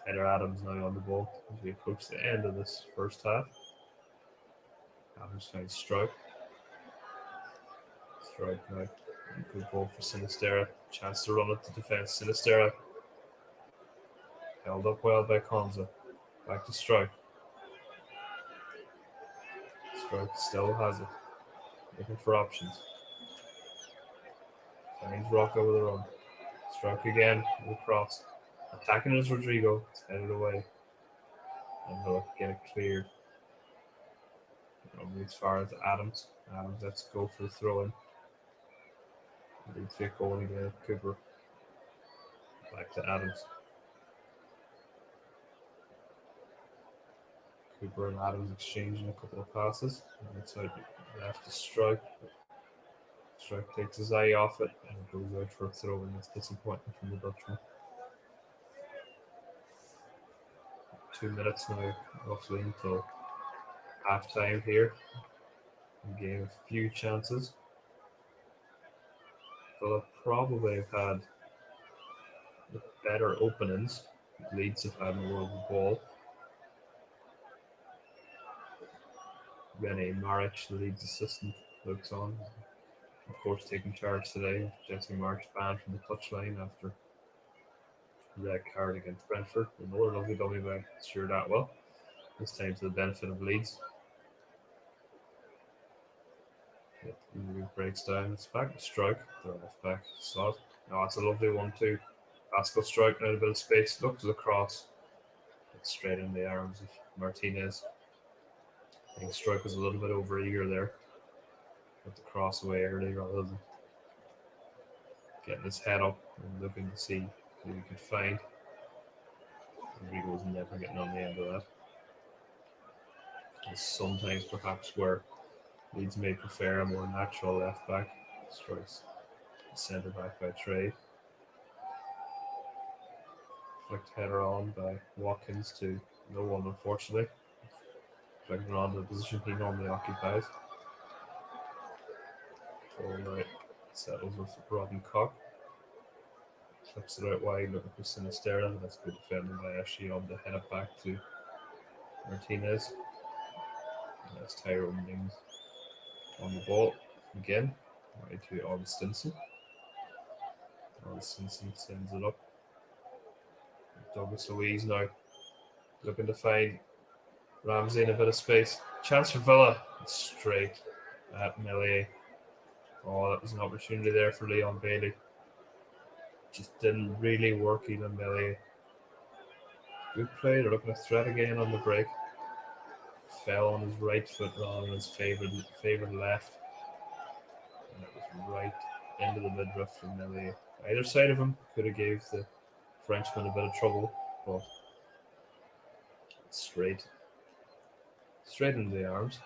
Tyler Adams now on the ball as we approach the end of this first half. Adams finds Stroke. Stroke now. Good ball for Sinistera. Chance to run at the defence. Sinistera held up well by Konza. Back to Stroke. Stroke still has it. Looking for options. Finds Rocco with a run. Stroke again with a cross. Attacking is Rodrigo. It's headed away. And they'll get it cleared. As far as Adams. Adams lets go for the throw in. Leeds get going again. Cooper. Back to Adams. Cooper and Adams exchanging a couple of passes. And outside left to Strike. Strike takes his eye off it and goes out for a throw in. It's disappointing from the Dutchman. 2 minutes now, roughly until half time here. We gave a few chances. Villa probably have had the better openings. Leeds have had more of the ball. Rene Maric, the Leeds assistant, looks on. Of course, taking charge today. Jesse March banned from the touchline after red card against Brentford. Another lovely dummy by Stuart Atwell. This time to the benefit of Leeds. It breaks down. It's back to Strike. The left back. Slot. Oh, it's a lovely one too. Pascal Strike now a bit of space. Looks across. It's straight in the arms of Martinez. I think Strike was a little bit over eager there. Got the cross away early rather than getting his head up and looking to see who he could find. Rodrigo was never getting on the end of that. And sometimes perhaps where Leeds may prefer a more natural left back. Strikes the centre back by trade. Flicked header on by Watkins to no one, unfortunately. Flicking on to the position he normally occupies. All right, settles with Robin Koch. Flips it out wide, looking for Sinistera. That's good defending by Ashley on to head it back to Martinez. And that's Tyrone Mings on the ball again. Right to Augustinson. Augustinson sends it up. Douglas Luiz now looking to find Ramsey in a bit of space. Chance for Villa. It's straight at Meslier. Oh, that was an opportunity there for Leon Bailey. Just didn't really work even Meslier. Good play. They're looking to threat again on the break. Fell on his right foot rather than his favoured left. And it was right into the midriff from Meslier. Either side of him could have gave the Frenchman a bit of trouble, but straight into the arms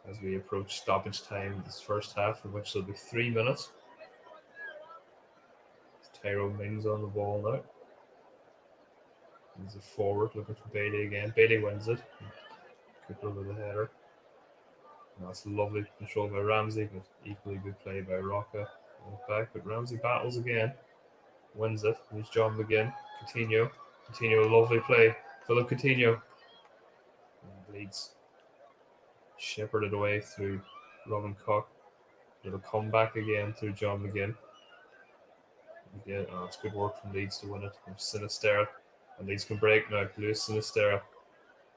as we approach stoppage time this first half, in which there'll be 3 minutes. Tyrone Mings on the ball now. He's a forward looking for Bailey again. Bailey wins it. Cooper with a header. And that's lovely control by Ramsey, but equally good play by Rocca on the back. But Ramsey battles again. Wins it. Here's John McGinn. Coutinho, lovely play. Philip Coutinho. And Leeds shepherded away through Robin Koch. It'll come back again through John McGinn. Again, it's good work from Leeds to win it. From Sinistera. And Leeds can break now. Luis Sinistera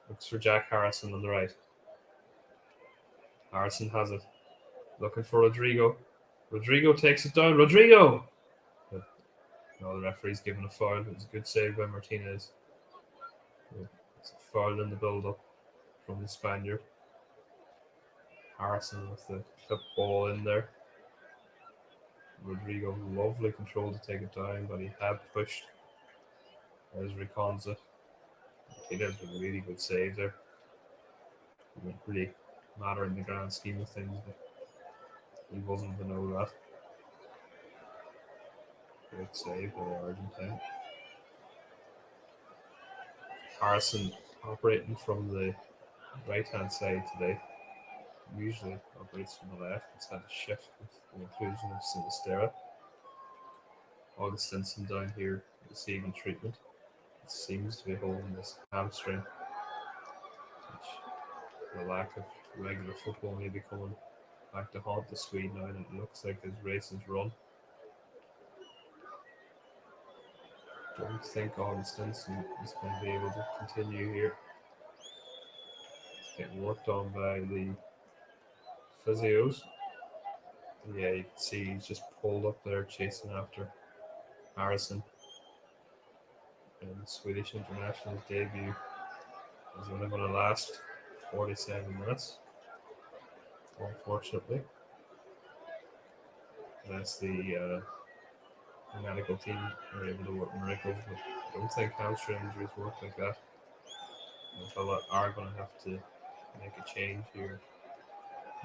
looks for Jack Harrison on the right. Harrison has it. Looking for Rodrigo. Rodrigo takes it down. Rodrigo! But No, the referee's given a foul. It was a good save by Martinez. It's a foul in the build-up from the Spaniard. Harrison with the clip ball in there. Rodrigo, lovely control to take it down, but he had pushed. There's Reconza. He does a really good save there. It won't really matter in the grand scheme of things, but he wasn't to know that. Great save by the Argentine. Harrison operating from the right-hand side today. Usually operates from the left. It's had a shift with the inclusion of Sinistera. Augustinson down here receiving treatment. It seems to be holding this hamstring, which the lack of regular football may be coming back to haunt the Swede now, and it looks like his race is run. Don't think Augustinson is going to be able to continue here. It's getting worked on by the physios. Yeah, you can see he's just pulled up there chasing after Harrison. And the Swedish international's debut is only going to last 47 minutes, unfortunately. Unless the medical team are able to work miracles, but I don't think hamstring injuries work like that. Villa are going to have to make a change here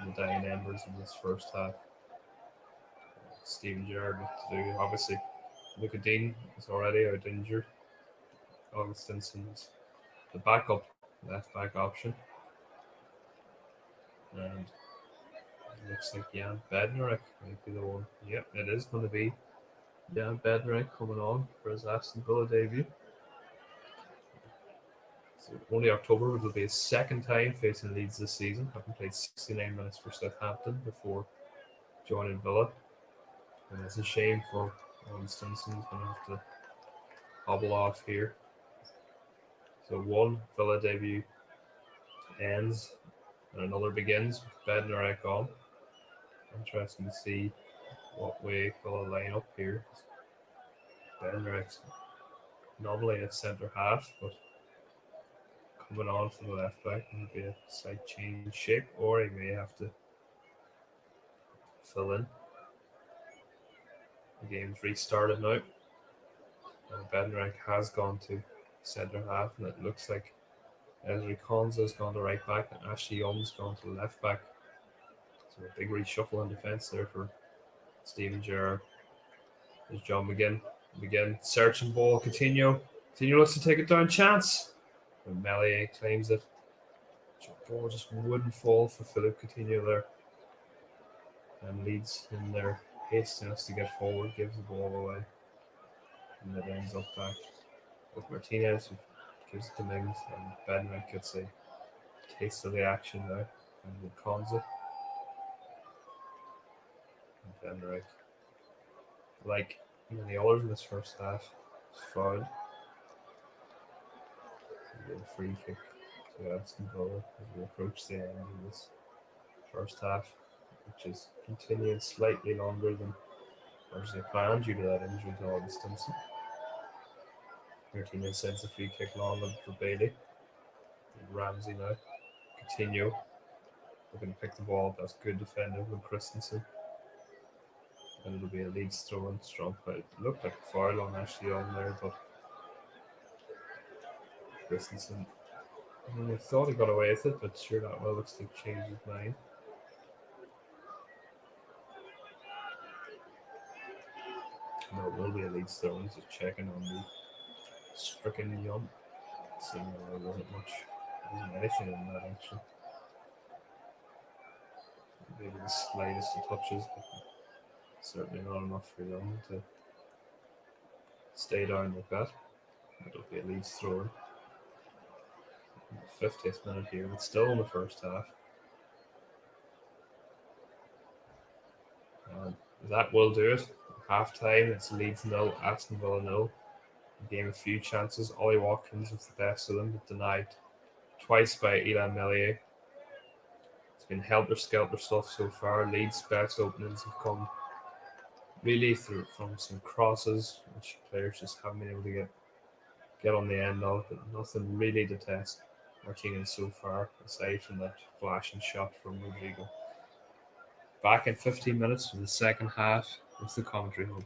in the dying embers in this first half. Steven Gerrard to do. Obviously, Luka Dean is already out injured. Augustinson's the backup left back option. And it looks like Jan Bednarek might be the one. Yep, it is going to be Jan Bednarek coming on for his Aston Villa debut. So only October, it'll be his second time facing Leeds this season, having played 69 minutes for Southampton before joining Villa. And it's a shame for Augustinsson. He's going to have to hobble off here. So one Villa debut ends and another begins with Bednarek on. Interesting to see what way Villa line up here. Bednarek's normally a centre half, but coming on from the left back will be a slight change in shape, or he may have to fill in. The game's restarted now. Bednarek has gone to centre half, and it looks like Ezri Konsa's gone to right back, and Ashley Young's gone to left back. So a big reshuffle in defence there for Steven Gerrard. There's John McGinn. McGinn searching ball. Coutinho looks to take it down. Chance. And Melier claims it. The ball just wouldn't fall for Philippe Coutinho there. And Leeds in their hastiness to get forward gives the ball away. And it ends up back with Martinez, who gives it to Mings, and Bednarek gets a taste of the action there. And with Konza. And Bednarek, like many others in this first half, is fouled. A free kick to Aston Villa as we approach the end of this first half, which is continuing slightly longer than originally planned due to that injury to Augustinson. Martinez sends a free kick long for Bailey. And Ramsey now. Coutinho looking to pick the ball up. That's good defending from Christensen. And it'll be a Leeds throw in. Strong play. It looked like a foul on Ashley Young there, but Christensen, I thought he got away with it, but sure that well looks to have changed his mind. No, it will be a Leeds throw. He's just checking on the stricken Young. So there wasn't anything in that action. Maybe the slightest of touches, but certainly not enough for Young to stay down like that. It'll be a Leeds throw in. 50th minute here, but still in the first half. That will do it. Half time, it's Leeds 0, Aston Villa 0. Game a few chances. Ollie Watkins was the best of them, but denied twice by Ilan Melier. It's been helter-skelter stuff so far. Leeds' best openings have come really through from some crosses, which players just haven't been able to get on the end of, but nothing really to test Martinez so far, aside from that flashing shot from Rodrigo. Back in 15 minutes for the second half with the commentary hub.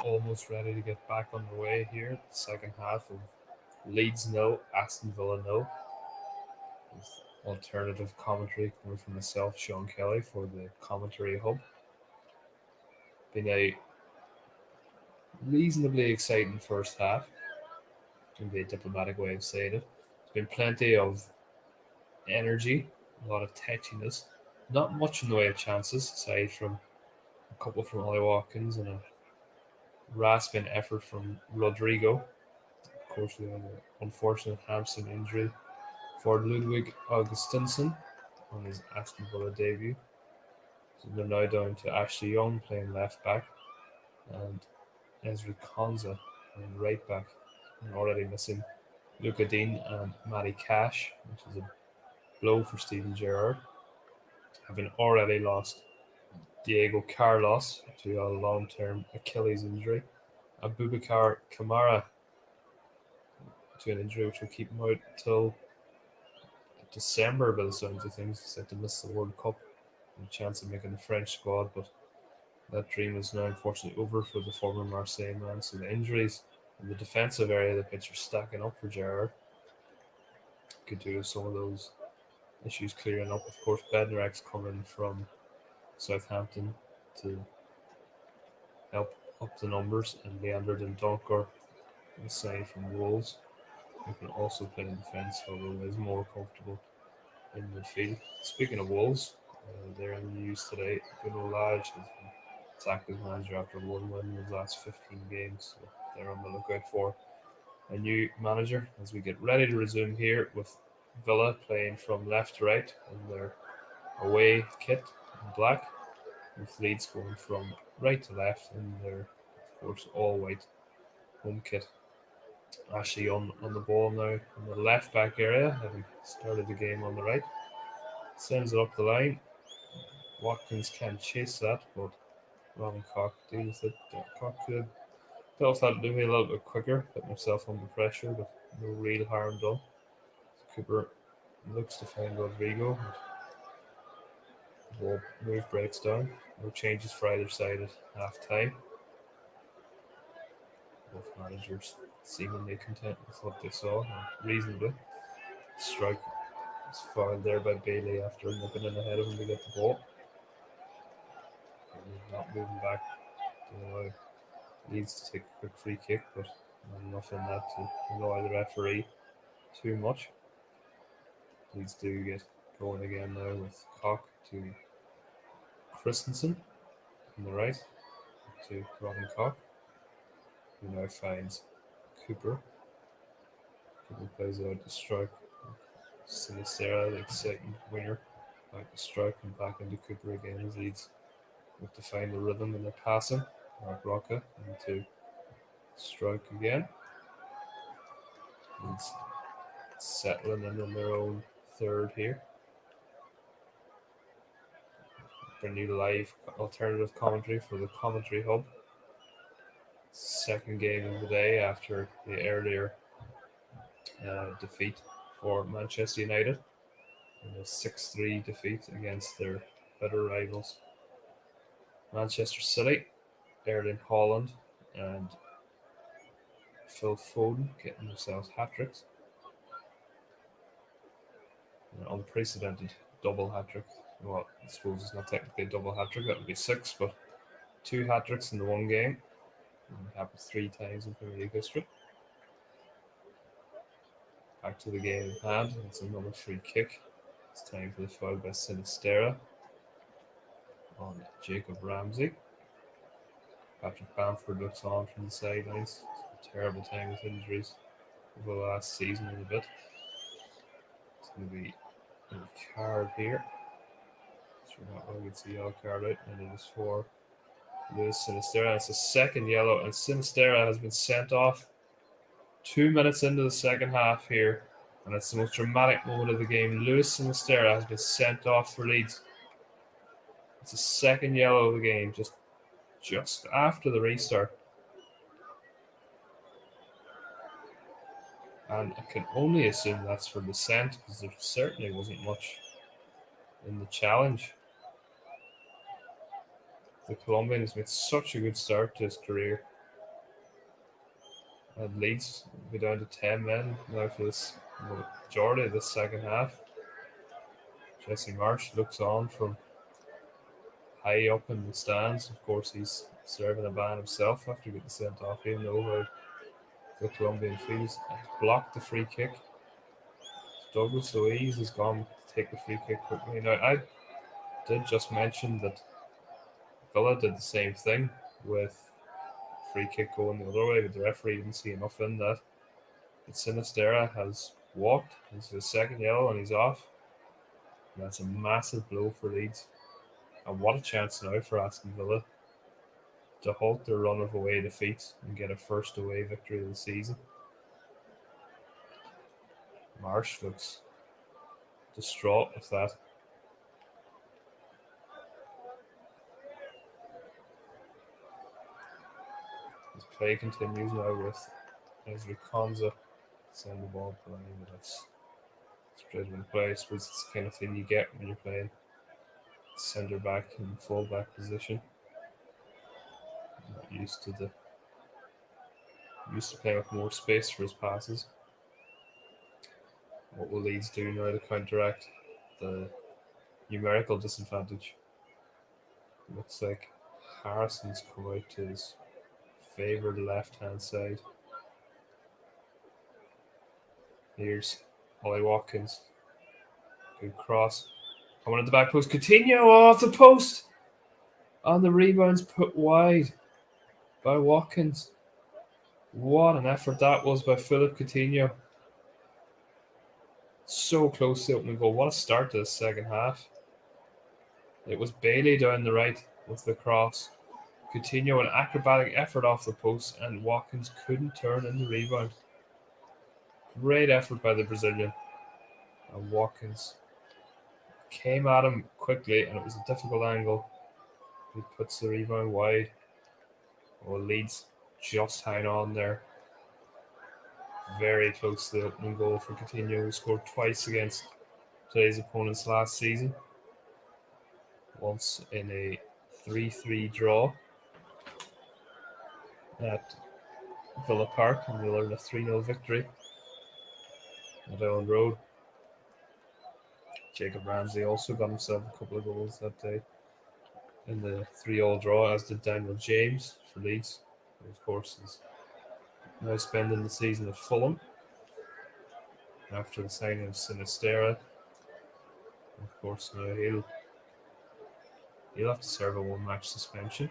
Almost ready to get back underway here. Second half of Leeds no, Aston Villa no. With alternative commentary coming from myself, Sean Kelly, for the commentary hub. Been a reasonably exciting first half, to be a diplomatic way of saying it. Been plenty of energy, a lot of touchiness. Not much in the way of chances, aside from a couple from Ollie Watkins and a rasping effort from Rodrigo. Of course, we had an unfortunate hamstring injury for Ludwig Augustinsson on his Aston Villa debut. So they're now down to Ashley Young playing left back and Ezri Konza playing right back. And already missing Luca Dean and Matty Cash, which is a blow for Steven Gerrard, having already lost Diego Carlos to a long term Achilles injury. Abubakar Kamara to an injury which will keep him out till December by the sounds of things. He's set to miss the World Cup and a chance of making the French squad, but that dream is now unfortunately over for the former Marseille man. So the injuries in the defensive area of the pitch are stacking up for Gerrard. Could do with some of those issues clearing up. Of course, Bednarek's coming from Southampton to help up the numbers, and Leander Dendoncker is signed from Wolves, who can also play in defence, although is more comfortable in midfield. Speaking of Wolves, they're in the news today. Bruno Lage has been sacked as manager after one win in his last 15 games, so they're on the lookout for a new manager as we get ready to resume here with Villa playing from left to right in their away kit in black, with Leeds going from right to left in their, of course, all white home kit. Ashley on the ball now in the left back area, having started the game on the right. Sends it up the line. Watkins can't chase that, but Robin Koch deals with it. Koch could have thought to be a little bit quicker, put himself under pressure, but no real harm done. So Cooper looks to find Rodrigo. The ball move breaks down. No changes for either side at half time. Both managers seemingly content with what they saw, reasonably. Strike was fouled there by Bailey after nipping in ahead of him to get the ball. Not moving back to allow Leeds to take a quick free kick, but not enough in that to annoy the referee too much. Leeds do get going again now with Koch to Christensen on the right to Robin Koch, who now finds Cooper. Cooper plays out the strike. Sinistera, the exciting winger, back to strike and back into Cooper again as Leeds look to find the rhythm in their passing. Mark Rocca into strike again. Leeds settling in on their own third here. Bring you live alternative commentary for the commentary hub. Second game of the day after the earlier defeat for Manchester United and a 6-3 defeat against their better rivals Manchester City. Erling Haaland and Phil Foden getting themselves hat-tricks. An unprecedented double hat-trick. Well, I suppose it's not technically a double hat-trick, that would be 6, but 2 hat-tricks in the one game. It happens 3 times in Premier League history. Back to the game in hand. It's another free kick. It's time for the foul by Sinistera on Jacob Ramsey. Patrick Bamford looks on from the sidelines. It's a terrible time with injuries over the last season and a bit. It's going to be a card here. So we can see yellow card out, and it is for Luis Sinistera. It's a second yellow, and Sinistera has been sent off 2 minutes into the second half here, and it's the most dramatic moment of the game. Luis Sinistera has been sent off for Leeds. It's the second yellow of the game, just after the restart. And I can only assume that's for dissent, because there certainly wasn't much in the challenge. The Colombian has made such a good start to his career. And Leeds will be down to 10 men now for this majority of this second half. Jesse Marsh looks on from high up in the stands. Of course, he's serving a ban himself after getting sent off, even though the Colombian feels blocked the free kick. Douglas Luiz has gone to take the free kick quickly. Now, I did just mention that Villa did the same thing with free kick going the other way, but the referee didn't see enough in that. But Sinistera has walked. This is his second yellow and he's off. And that's a massive blow for Leeds. And what a chance now for Aston Villa to halt their run of away defeats and get a first away victory of the season. Marsh looks distraught with that. His play continues now with Ezri Konza send the ball behind, but that's straight in play. I suppose it's the kind of thing you get when you're playing centre back and full back position. I'm not used to playing with more space for his passes. What will Leeds do now to counteract the numerical disadvantage? Looks like Harrison's come out to his favoured left hand side. Here's Ollie Watkins. Good cross. Coming at the back post. Coutinho off the post. And the rebound's put wide by Watkins. What an effort that was by Philip Coutinho. So close to the opening goal. What a start to the second half. It was Bailey down the right with the cross. Coutinho, an acrobatic effort off the post, and Watkins couldn't turn in the rebound. Great effort by the Brazilian. And Watkins came at him quickly, and it was a difficult angle. He puts the rebound wide. Well, Leeds just hang on there. Very close to the opening goal for Coutinho, who scored twice against today's opponents last season. Once in a 3-3 draw at Villa Park, and the other in a 3-0 victory at Ellen Road. Jacob Ramsey also got himself a couple of goals that day in the 3-all draw, as did Daniel James for Leeds, who of course is now spending the season at Fulham after the signing of Sinistera. Of course, now he'll have to serve a one-match suspension.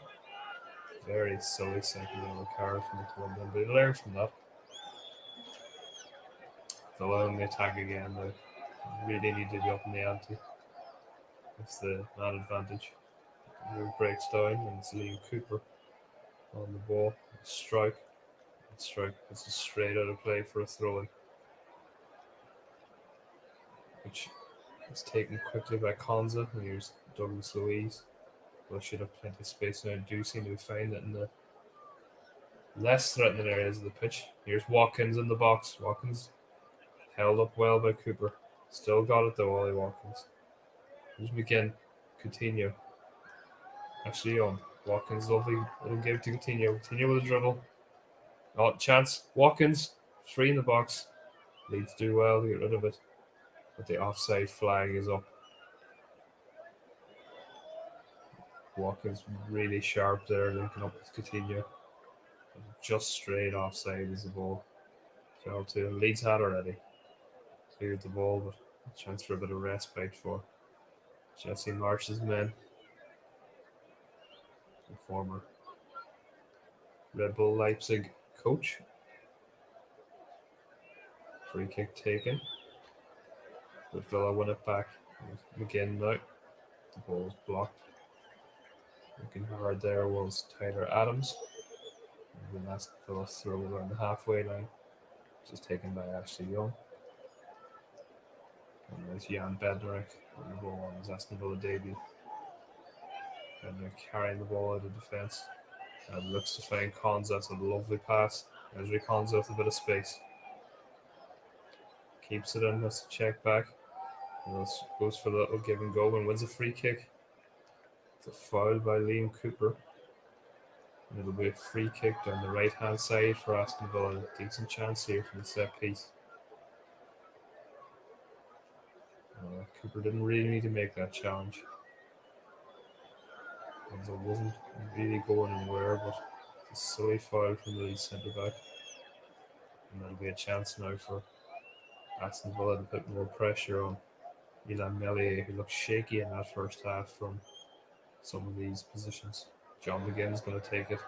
Very silly second yellow card from the Colombian, but he learned from that. Villa on the attack again. They really need to be up in the ante. It's the man advantage. Move breaks down, and it's Liam Cooper on the ball. Strike. Strike puts it straight out of play for a throw in, which is taken quickly by Konza. And here's Douglas Luiz. Well, should have plenty of space now. Do seem to find it in the less threatening areas of the pitch. Here's Watkins in the box. Watkins held up well by Cooper. Still got it though, Ollie Watkins. Here's McGinn. Coutinho. Actually on. Watkins, lovely little give to Coutinho. Coutinho with a dribble. Oh, chance. Watkins. 3 in the box. Leeds do well to get rid of it. But the offside flag is up. Watkins really sharp there, linking up with Coutinho. Just straight offside as the ball fell to him. Leeds had already cleared the ball, but a chance for a bit of respite for Jesse Marsh's men. The former Red Bull Leipzig coach. Free kick taken. But Villa win it back. McGinn now. The ball was blocked. Looking hard there was Tyler Adams. And the last Villa throw around the halfway line. Just taken by Ashley Young. And there's Jan Bednarek on the ball on his Aston Villa debut. Bednarek carrying the ball out of defence. And looks to find Konza. That's a lovely pass. There's Konza with a bit of space. Keeps it in, has to check back. And goes for the little give and go and wins a free kick. It's a foul by Liam Cooper. And it'll be a free kick down the right hand side for Aston Villa. Decent chance here from the set piece. Cooper didn't really need to make that challenge, as it wasn't really going anywhere, but it's a silly foul from the Leeds centre back. And there'll be a chance now for Aston Villa to put more pressure on Milan Melier, who looked shaky in that first half from some of these positions. John McGinn's going to take it.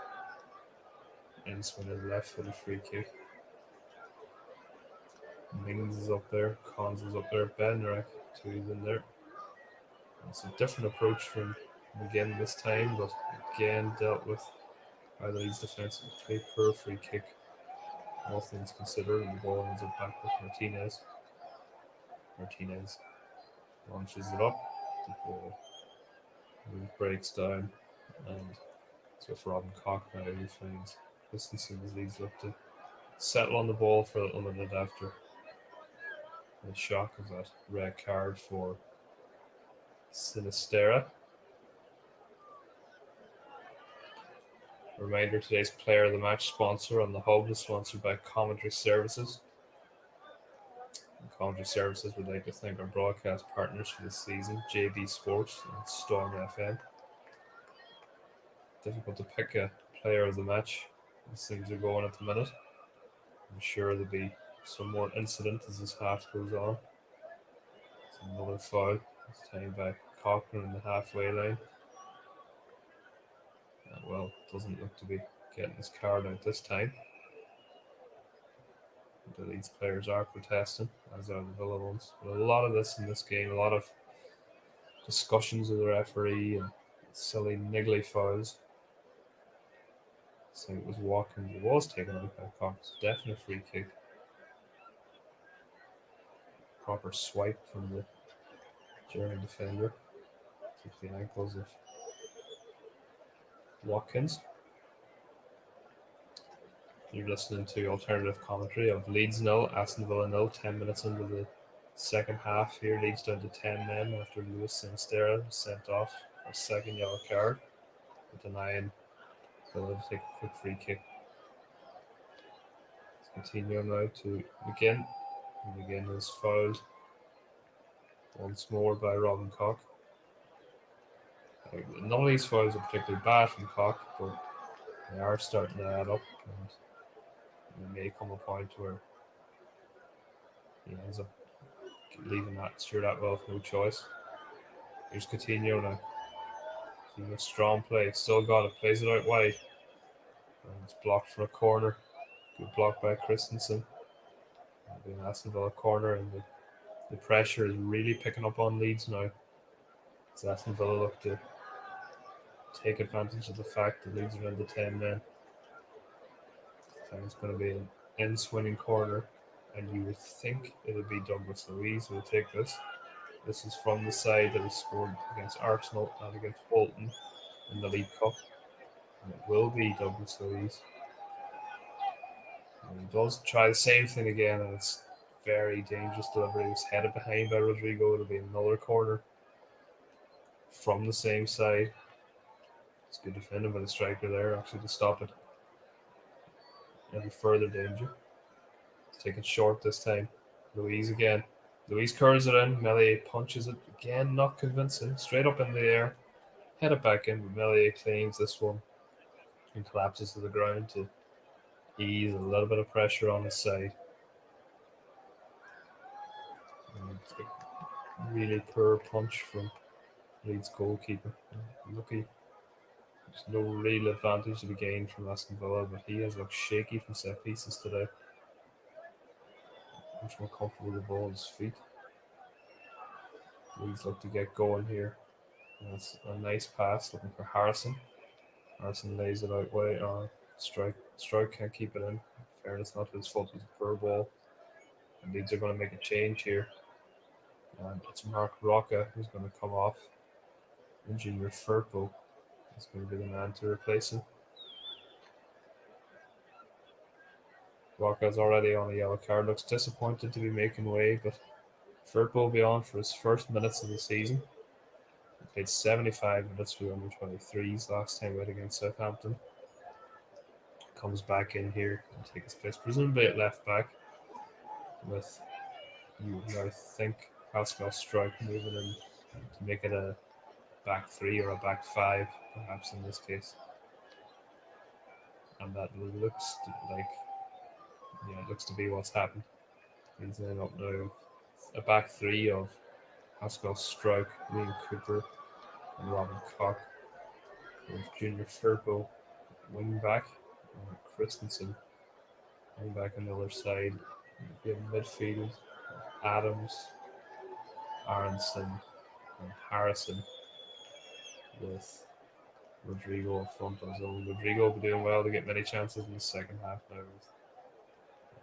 And swing his left for the free kick. Mings is up there. Cons is up there. Benrek, too, is in there. It's a different approach from McGinn this time, but again dealt with by the Leeds defence. Pretty poor free kick. All things considered, and the ball ends up back with Martinez. Martinez launches it up. The ball breaks down, and it's with Robin Koch now who finds Christensen as Leeds look to settle on the ball for a little minute after the shock of that red card for Sinistera. Reminder, today's player of the match sponsor on the hub is sponsored by Commentary Services. Commentary Services would like to thank our broadcast partners for this season, JB Sports and Storm FM. Difficult to pick a player of the match as things are going at the minute. I'm sure there'll be some more incident as this half goes on. It's another foul, this time by Cochran in the halfway line. Well, doesn't look to be getting his card out this time. The Leeds players are protesting, as are the Villa ones. But a lot of this in this game, a lot of discussions with the referee and silly niggly fouls. So it was Watkins. It was taken out by Cox. Definite free kick. Proper swipe from the German defender. Took the ankles of Watkins. You're listening to alternative commentary of Leeds 0, Aston Villa 0, 10 minutes into the second half here. Leeds down to 10 men after Luis Sinistera was sent off for a second yellow card, denying Villa to take a quick free kick. Let's continue now to McGinn. McGinn is fouled once more by Robin Koch. None of these fouls are particularly bad from Koch, but they are starting to add up, and there may come a point where he ends up leaving that Stuart Atwell with no choice. Here's Coutinho now. Coutinho, strong play, still got it, plays it out wide. And it's blocked for a corner. Good block by Christensen. Being Aston Villa corner, and the pressure is really picking up on Leeds now. As Aston Villa look to take advantage of the fact that Leeds are under 10 men. I think it's going to be an in-swinging corner, and you would think it would be Douglas Luiz who will take this. This is from the side that he scored against Arsenal and against Bolton in the League Cup. And it will be Douglas Luiz. And he does try the same thing again, and it's very dangerous delivery. He was headed behind by Rodrigo. It'll be another corner from the same side. It's good defending by the striker there, actually, to stop it. Any further danger. It's taken short this time. Luiz again. Luiz curves it in. Melier punches it again, not convincing. Straight up in the air. Head it back in, but Melier claims this one and collapses to the ground to ease a little bit of pressure on his side. And it's a really poor punch from Leeds goalkeeper. Lucky. There's no real advantage to be gained from Aston Villa, but he has looked shaky from set pieces today. Much more comfortable with the ball at his feet. Leeds look to get going here. And that's a nice pass, looking for Harrison. Harrison lays it out way. Strike can't keep it in. Fairness, not his fault. It's a poor ball. And Leeds are going to make a change here. And it's Mark Rocca who's going to come off. And Junior Firpo is going to be the man to replace him. Rocca's already on a yellow card. Looks disappointed to be making way, but Firpo will be on for his first minutes of the season. He played 75 minutes for the under-23s last time out against Southampton. Comes back in here and takes his place, presumably at left back, with, you would now think, Pascal Struijk moving in to make it a back three or a back five, perhaps in this case. And that looks like, it looks to be what's happened. He's then up now a back three of Pascal Struijk, Liam Cooper, and Robin Koch, with Junior Firpo wing back, and Christensen wing back on the other side. In midfield, Adams, Aronson, and Harrison, with Rodrigo up front as well. Rodrigo will be doing well to get many chances in the second half now,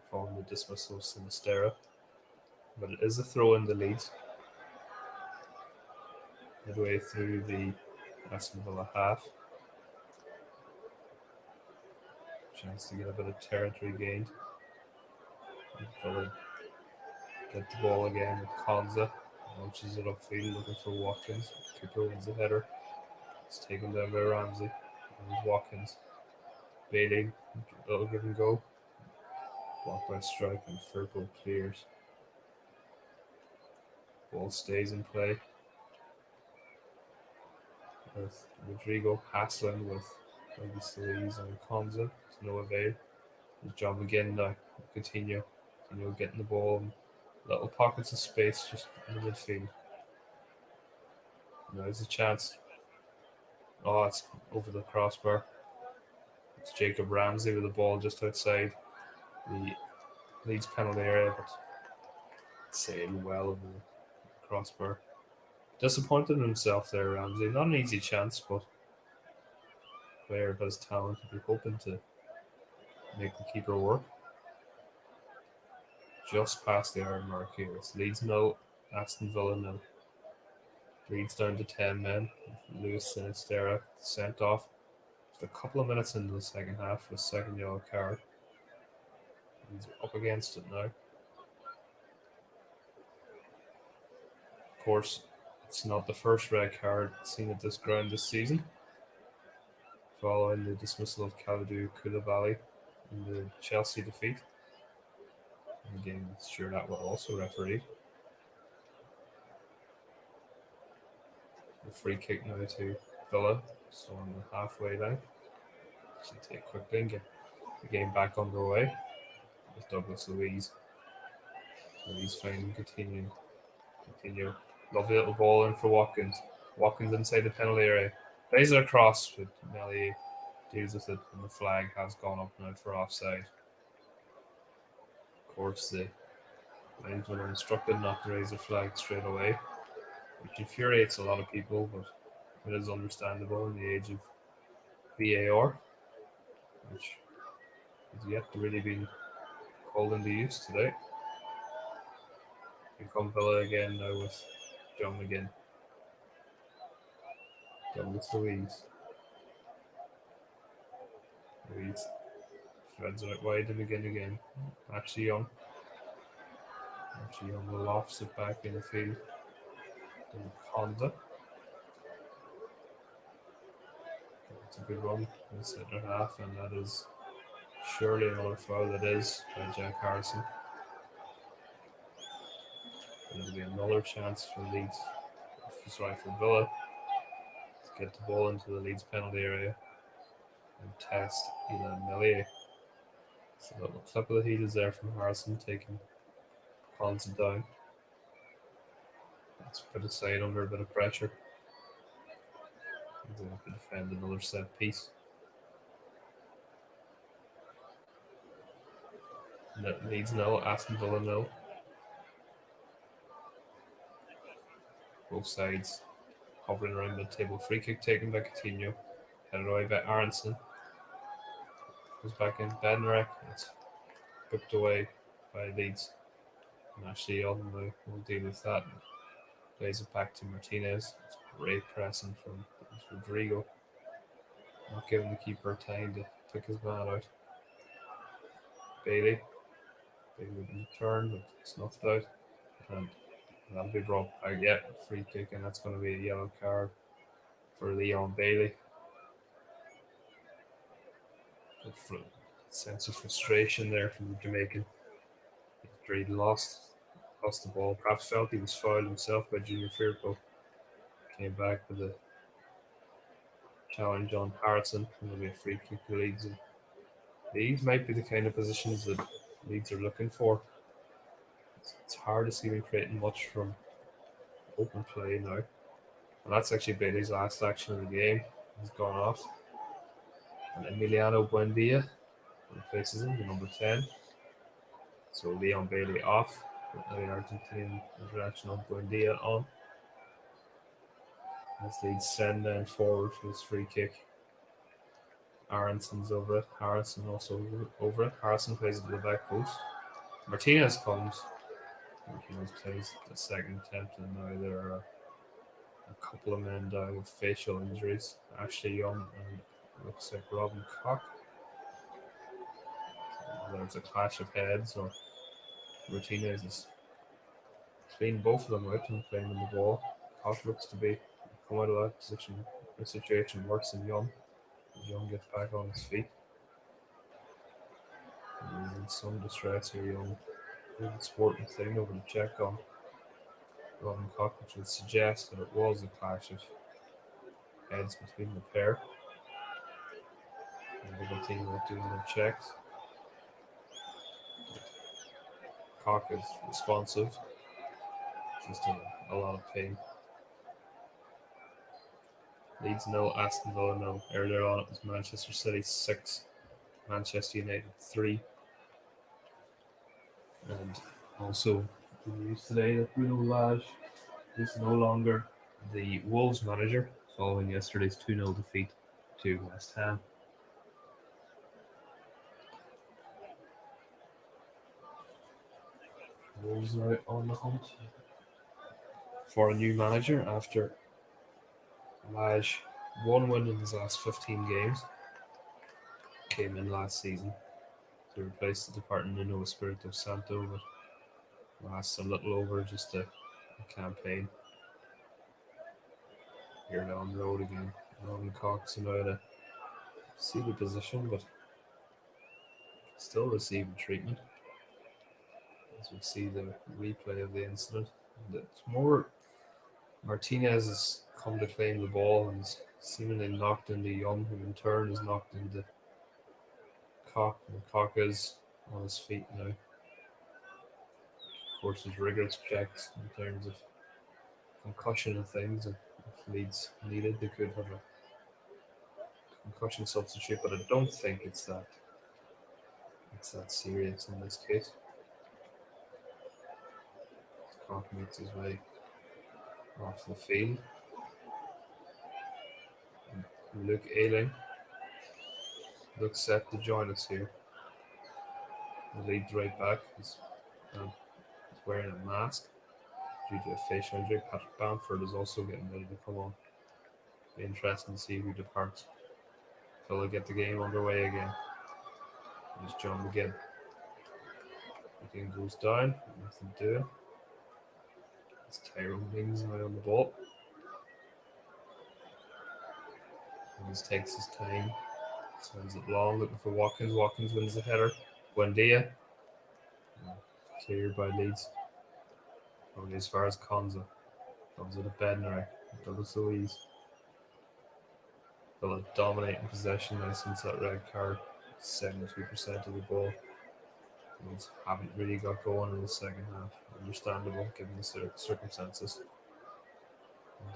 following the dismissal of Sinistera. But it is a throw in the Leeds midway through the Aston Villa half. Chance to get a bit of territory gained. Villa get the ball again with Konza. Launches it upfield looking for Watkins. Cooper wins the header. It's taken down by Ramsey. And Watkins. Bailey, little give and go. Blocked by Strike and Firpo clears. Ball stays in play. With Rodrigo hassling with maybe Solis and Konza to no avail. His job again now. Continue getting the ball in little pockets of space just in the midfield. Now there's a chance. Oh, it's over the crossbar. It's Jacob Ramsey with the ball just outside the Leeds penalty area, but sailed well over the crossbar. Disappointed in himself there, Ramsey. Not an easy chance, but player of his talent to be hoping to make the keeper work. Just past the hour mark here. It's Leeds 0, Aston Villa 0. Leeds down to 10 men. Lewis Sinistera sent off just a couple of minutes into the second half for a second yellow card. He's up against it now. Of course, it's not the first red card seen at this ground this season, following the dismissal of Kalidou Koulibaly in the Chelsea defeat. And again, sure that will also referee. The free kick now to Villa, so on the halfway line. Should take quickly and get the game back underway with Douglas Luiz. Luiz finding continue. Lovely little ball in for Watkins. Watkins inside the penalty area. Plays it across, but Melly deals with it, and the flag has gone up now for offside. Of course, the linesmen are instructed not to raise the flag straight away, which infuriates a lot of people, but it is understandable in the age of VAR, which has yet to really be called into use today. Here come Villa again now with John McGinn. Douglas Luiz. Luiz threads out wide to begin again. Ashley Young lofts it back in the field. And Honda. It's a good run in the centre half, and that is surely another foul. That is by Jack Harrison. And it'll be another chance for Villa to get the ball into the Leeds penalty area and test Ilan Melier. So that looks up at the heels there from Harrison, taking Konza down. Let's put aside under a bit of pressure. He's going to defend another set piece. Leeds 0, Aston Villa 0. Both sides hovering around mid-table. Free kick taken by Coutinho. Headed away by Aronson. Goes back in Bednarek. It's booked away by Leeds. And Ashley Young will deal with that. Plays it back to Martinez. It's great pressing from Rodrigo. Not giving the keeper time to pick his man out. Bailey with the turn, but snuffed out. And that'll be brought back yet. Free kick, and that's going to be a yellow card for Leon Bailey. Sense of frustration there from the Jamaican. He lost the ball. Perhaps felt he was fouled himself by Junior Firpo. Came back with a challenge on Harrison, and there'll be a free kick to Leeds. These might be the kind of positions that Leeds are looking for. It's hard to see him creating much from open play now. And that's actually Bailey's last action of the game. He's gone off. And Emiliano Buendia replaces him, the number 10. So Leon Bailey off. With the Argentine international Buendia on. As Leeds send then forward for his free kick. Aronson's over it. Harrison also over it. Harrison plays it to the back post. Martinez comes. Martinez plays the second attempt, and now there are a couple of men down with facial injuries. Ashley Young and looks like Robin Koch. There's a clash of heads, or Martinez is cleaning both of them out and playing on the ball. Koch looks to be come out of that position. The situation works in Young. Young gets back on his feet. He's in some distress here, Young. Doing the sporting thing over to check on Robin Koch, which would suggest that it was a clash of heads between the pair. And the team are doing their checks. Koch is responsive, just in a lot of pain. Leeds 0, Aston Villa 0. Earlier on, it was Manchester City 6, Manchester United 3. And also, the news today that Bruno Lage is no longer the Wolves manager following yesterday's 2-0 defeat to West Ham. Wolves now on the hunt for a new manager after Lage one win in his last 15 games. Came in last season to replace the departing Nuno Espirito Santo, but lasts a little over just a campaign. Here down the road again. Robin Cox and out to see the position, but still receiving treatment. As we see the replay of the incident, and it's more Martinez has come to claim the ball and is seemingly knocked into Young, who in turn is knocked into Koch, and Koch is on his feet now. Of course, there's rigorous checks in terms of concussion and things, and if Leeds needed, they could have a concussion substitute, but I don't think it's that serious in this case. Koch makes his way off the field. And Luke Ayling looks set to join us here. The Leeds right back is wearing a mask due to a facial injury. Patrick Bamford is also getting ready to come on. Be interesting to see who departs. Till they get the game underway again. There's John McGinn. The game goes down, nothing to do. It's Tyrone Mings now on the ball. He takes his time, sends it long, looking for Watkins. Watkins wins the header. Buendia. Cleared by Leeds. Only as far as Konza. Konza to Bednarek. Douglas Louise. Villa dominating possession now since that red card. 72% of the ball. Leeds haven't really got going in the second half. Understandable given the circumstances.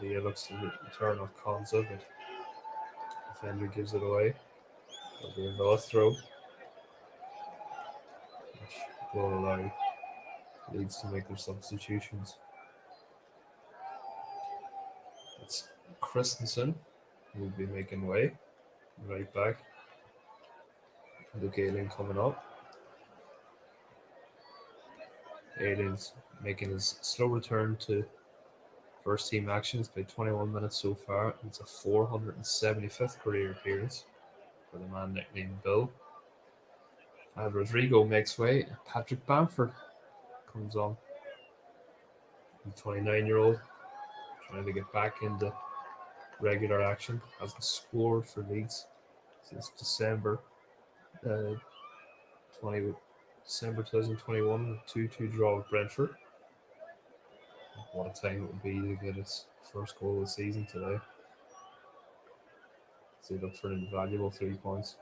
Buendia looks to return off Konza, but defender gives it away. It'll be a Villa throw, which will allow Leeds to make their substitutions. It's Christensen who will be making way. Right back. Luke Ayling coming up. Ayling's making his slow return to first team action. He's played 21 minutes so far. It's a 475th career appearance for the man nicknamed Bill. Rodrigo makes way. Patrick Bamford comes on. The 29-year-old trying to get back into regular action. Hasn't scored for Leeds since December 2021, a 2-2 draw with Brentford. What a time it would be to get his first goal of the season today. So he looked for an invaluable 3 points.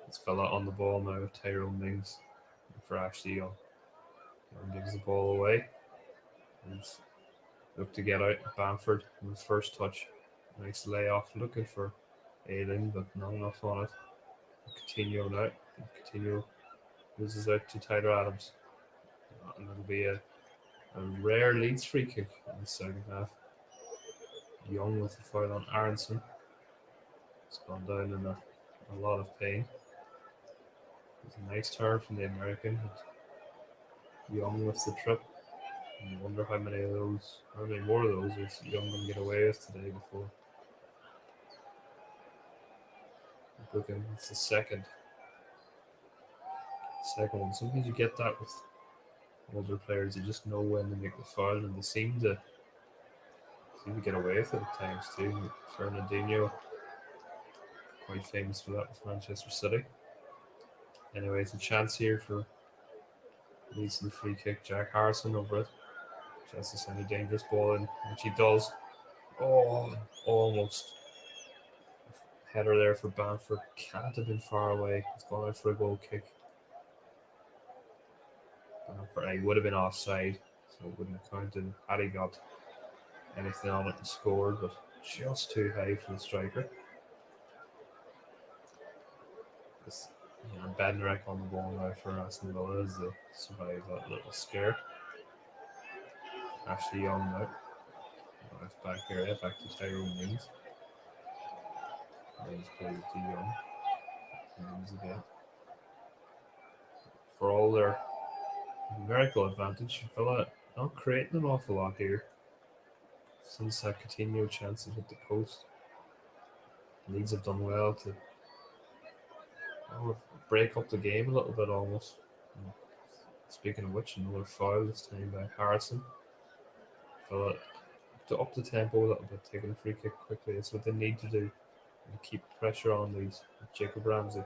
It's Villa on the ball now with Tyrone Mings. for Ashley Young. Young gives the ball away and look to get out Bamford in his first touch. Nice layoff looking for Ailing, but not enough on it. Coutinho now. Coutinho loses out to Tyler Adams. And it'll be a rare Leeds free kick in the second half. Young with the foul on Aronson. It's gone down in a lot of pain. It's a nice turn from the American. Young with the trip. And I wonder how many more of those is Young going to get away with today before booking. It's the second one. Sometimes you get that with older players. You just know when to make the foul, and they seem to get away with it at times too. Fernandinho, quite famous for that with Manchester City. Anyway, it's a chance here for Leeds in the free kick. Jack Harrison over it. Just to send a dangerous ball in, which he does. Oh, almost. Header there for Bamford. Can't have been far away. It's gone out for a goal kick. Bamford, he would have been offside, so it wouldn't have counted had he got anything on it and scored, but just too high for the striker. Bednarek on the ball now for Aston Villa as they survive that little scare. Ashley Young now. Left back area, back to Tyrone Mings. Mings plays it to Young. Mings again. For all their numerical advantage, Villa not creating an awful lot here. Since that Coutinho chances with the post. Leeds have done well to break up the game a little bit almost. And speaking of which, another foul this time by Harrison. Villa to up the tempo a little bit, taking a free kick quickly. That's what they need to do. And keep pressure on these. Jacob Ramsey.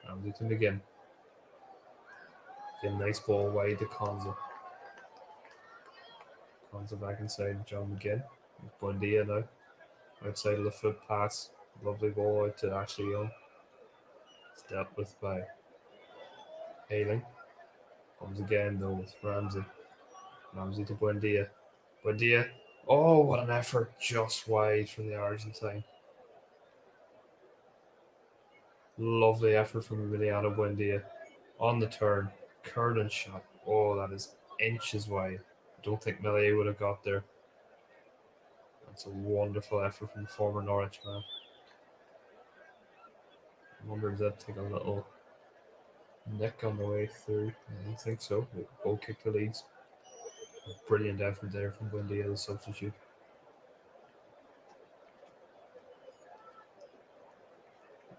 Ramsey to McGinn. Again, nice ball wide to Konza. Konza back inside John McGinn. Buendia now. Outside of the foot pass. Lovely ball out to Ashley Young. It's dealt with by Ailing. Comes again though with Ramsey. Ramsey to Buendia. Buendia. Oh, what an effort. Just wide for the Argentine. Lovely effort from Emiliano Buendia. On the turn. Curling shot. Oh, that is inches wide. I don't think Melee would have got there. That's a wonderful effort from the former Norwich man. I wonder if that take a little nick on the way through. I don't think so. Goal kick to Leeds. A brilliant effort there from Buendia, the substitute.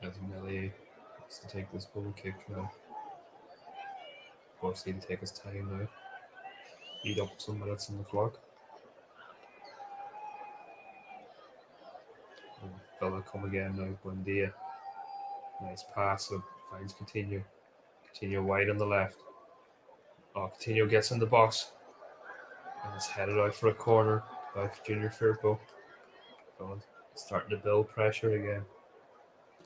I think Melee has to take this goal kick now. Of course, he'll take his time now. Eat up some minutes on the clock. And Villa come again now. Buendia. Nice pass. So finds Coutinho. Coutinho wide on the left. Oh, Coutinho gets in the box. And it's headed out for a corner by Junior Firpo. Starting to build pressure again.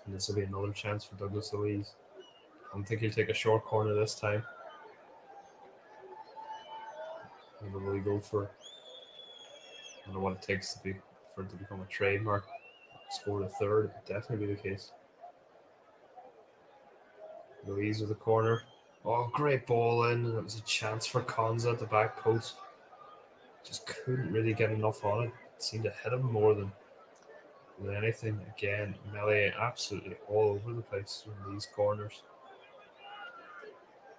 And this will be another chance for Douglas Luiz. I don't think he'll take a short corner this time. And will he go for, I don't know what it takes for it to become a trademark. Score the third, it would definitely be the case. Luiz with the corner. Oh, great ball in, and it was a chance for Konza at the back post. Just couldn't really get enough on it. It seemed to hit him more than anything. Again, Melee absolutely all over the place in these corners.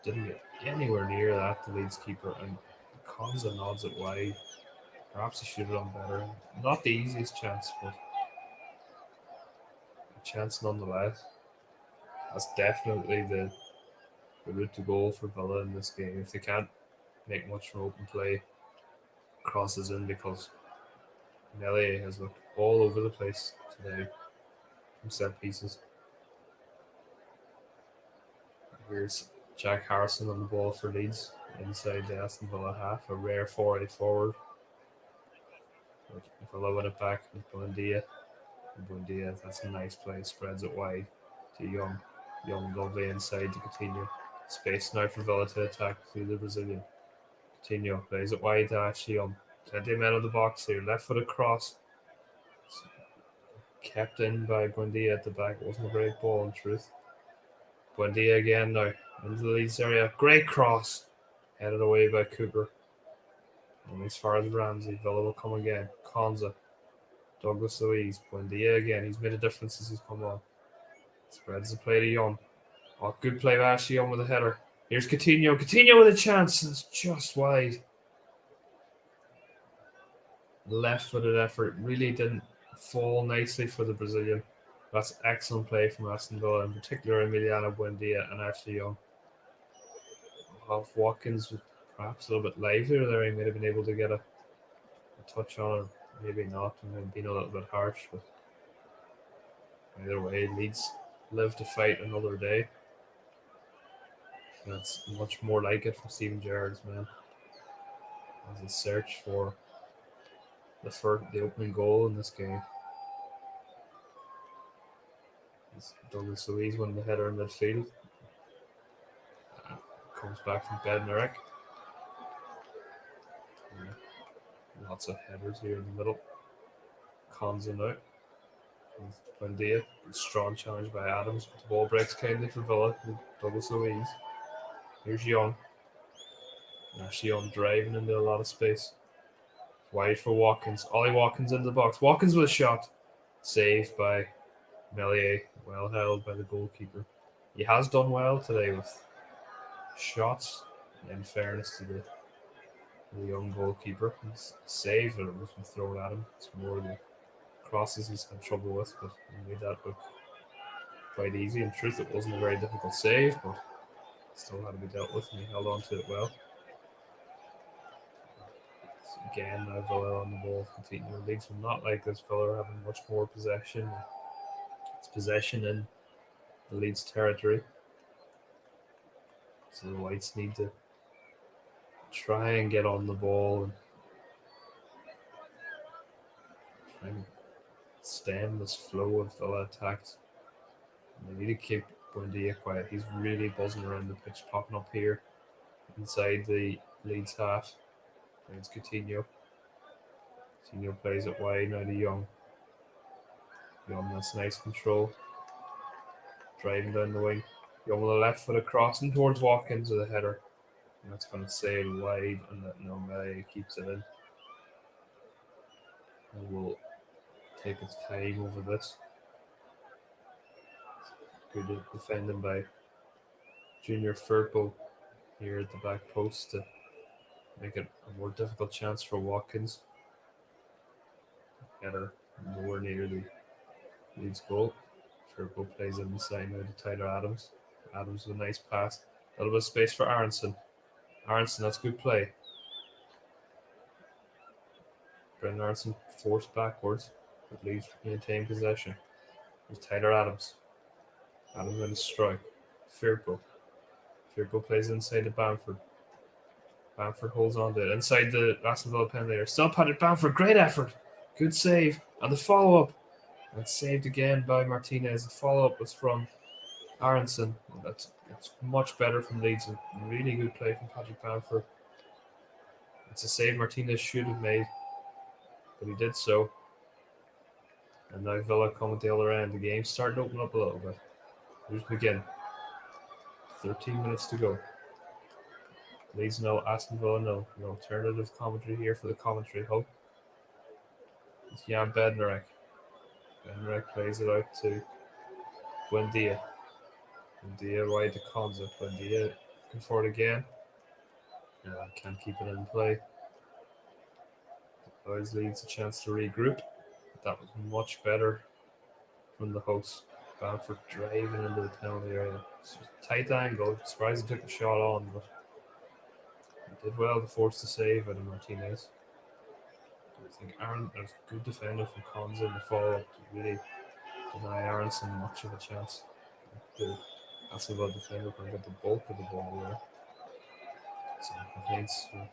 Didn't get anywhere near that, the Leeds keeper, and Konza nods it wide. Perhaps he should have done better. Not the easiest chance, but a chance nonetheless. That's definitely the route to goal for Villa in this game. If they can't make much from open play, crosses in, because Melee has looked all over the place today from set pieces. Here's Jack Harrison on the ball for Leeds inside the Aston Villa half. A rare 4-8 forward. Villa win it back with Buendia. Buendia, that's a nice play. Spreads it wide to Young. Young lovely inside to Coutinho. Space now for Villa to attack through the Brazilian. Coutinho plays it wide to Ashley Young. 20 men of the box here. Left foot across. Kept in by Buendia at the back. It wasn't a great ball in truth. Buendia again now. Into the Leeds area. Great cross. Headed away by Cooper. And as far as Ramsey, Villa will come again. Konza. Douglas Luiz. Buendia again. He's made a difference since he's come on. Spreads the play to Young. Oh, good play by Ashley Young with a header. Here's Coutinho. Coutinho with a chance. It's just wide. Left-footed effort. Really didn't fall nicely for the Brazilian. That's excellent play from Aston Villa, in particular Emiliano Buendia and Ashley Young. If Watkins was perhaps a little bit livelier there, he may have been able to get a touch on it. Maybe not, and maybe been a little bit harsh. But either way, Leeds live to fight another day. That's much more like it from Steven Gerrard's men. As a search for the opening goal in this game. Douglas Luiz won the header in midfield. Comes back from Bednarek. Lots of headers here in the middle. Konza now. Buendia. Strong challenge by Adams. But the ball breaks kindly for Villa. Douglas Luiz. Here's Young. Actually Young driving into a lot of space. Wide for Watkins. Ollie Watkins in the box. Watkins with a shot. Saved by Melier. Well held by the goalkeeper. He has done well today with shots, in fairness to the young goalkeeper. He's saved it wasn't thrown at him. It's more the crosses he's had trouble with, but he made that look quite easy. In truth, it wasn't a very difficult save, but still had to be dealt with, and he held on to it well. So again, now Villa on the ball, continuing. Leeds will not like this. Villa are having much more possession. It's possession in the Leeds territory. So the Whites need to try and get on the ball and try and stem this flow of Villa attacks. And they need to keep Buendia quiet. He's really buzzing around the pitch, popping up here inside the Leeds half. There's Coutinho. Coutinho plays it wide now to Young. Young, that's nice control. Driving down the wing. Young with a left foot across and towards Watkins with a header. And that's going to sail wide, and that Mele keeps it in. And we'll take its time over this. Good defending by Junior Firpo here at the back post to make it a more difficult chance for Watkins. Header nowhere near the Leeds goal. Firpo plays it inside now to Tyler Adams. Adams with a nice pass. A little bit of space for Aronson. Aronson, that's good play. Brendan Aronson forced backwards, but Leeds maintain possession. There's Tyler Adams. Adams with a strike. Firpo. Firpo plays inside to Bamford. Bamford holds on to it. Inside the Aston Villa penalty area. Still patted Bamford. Great effort. Good save. And the follow-up. That's saved again by Martinez. The follow-up was from Aronson. That's much better from Leeds. A really good play from Patrick Bamford. It's a save Martinez should have made, but he did so. And now Villa come at the other end. The game's starting to open up a little bit. Here's begin. 13 minutes to go. Leeds no, Aston Villa no. An alternative commentary here for the commentary hub. It's Jan Bednarek. Bednarek plays it out to Buendia. Buendia wide to Konza. Buendia looking for it again. Can't keep it in play. Always Leeds a chance to regroup. That was much better from the host. Bamford driving into the penalty area. Tight angle. Surprised he took the shot on, but he did well to force the save out of Martinez. I think Aaron, there's good defender from Konza in the follow-up to really deny Aronson much of a chance. The Aston Villa defender can get the bulk of the ball there. Some complaints from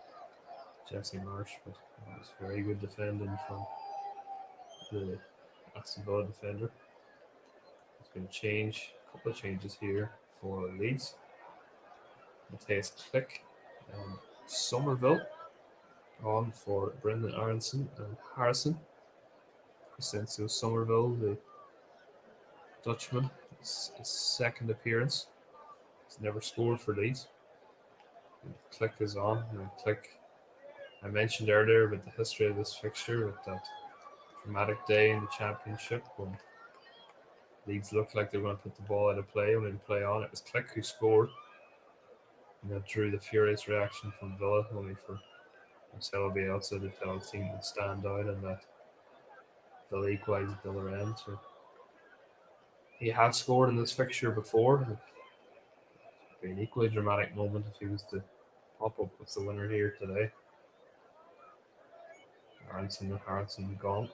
Jesse Marsh, but it was very good defending from the Aston Villa defender. It's going to change, a couple of changes here for Leeds. Matthias Click and Somerville on for Brendan Aronson and Harrison. Crescencio Somerville, the Dutchman, his second appearance. He's never scored for Leeds. And Click is on. And Click, I mentioned earlier with the history of this fixture, with that dramatic day in the Championship when Leeds looked like they were going to put the ball out of play when they play on. It was Click who scored, and that drew the furious reaction from Villa, only for Marcelo Bielsa to tell the team to stand down and that Villa equalised at the other end. So he has scored in this fixture before. It'd be an equally dramatic moment if he was to pop up with the winner here today. Aronson and Harrison gone.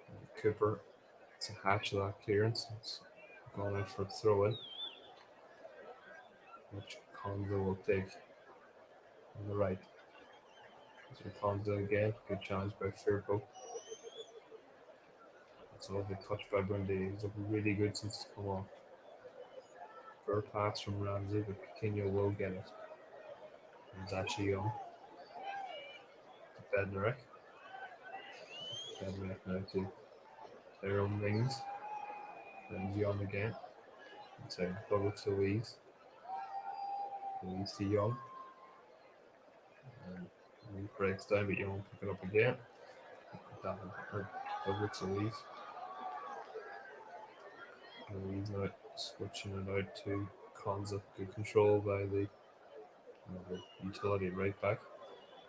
And Cooper, it's a hatch of that clearance. It's gone out for a throw in, which Conzo will take on the right. So Conzo again, good challenge by Firpo. That's a lovely touch by Bundy. He's looking really good since he's come on. Fair pass from Ramsey, but Coutinho will get it. He's actually young. To Bednarek. Bednarek now to Tyrone Mings. Ramsey on again. Inside double to Louise. Louise to Young. And he breaks down, but Young pick it up again. Double to Louise. Louise now switching it out to Konza. Good control by the utility right back.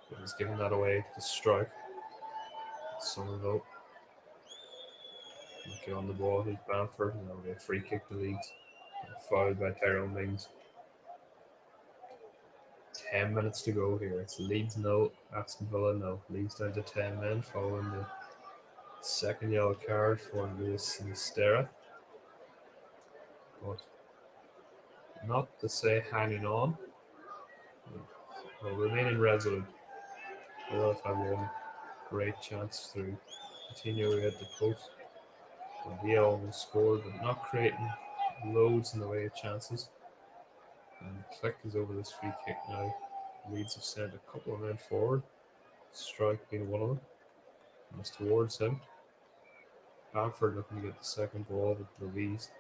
But he's giving that away to Strike. Somerville. Get on the ball, he's Bamford, and that'll be a free kick to Leeds. Fouled by Tyrone Mings. 10 minutes to go here. It's Leeds 0, Aston Villa 0. Leeds down to 10 men following the second yellow card for Luis Sinistera. But not to say hanging on. Well, remaining resolute. Villa have had one great chance through Coutinho at the post. He almost scored, but not creating loads in the way of chances. And Click is over this free kick now. Leeds have sent a couple of men forward. Strike being one of them. And it's towards him. Bamford looking to get the second ball with Louise.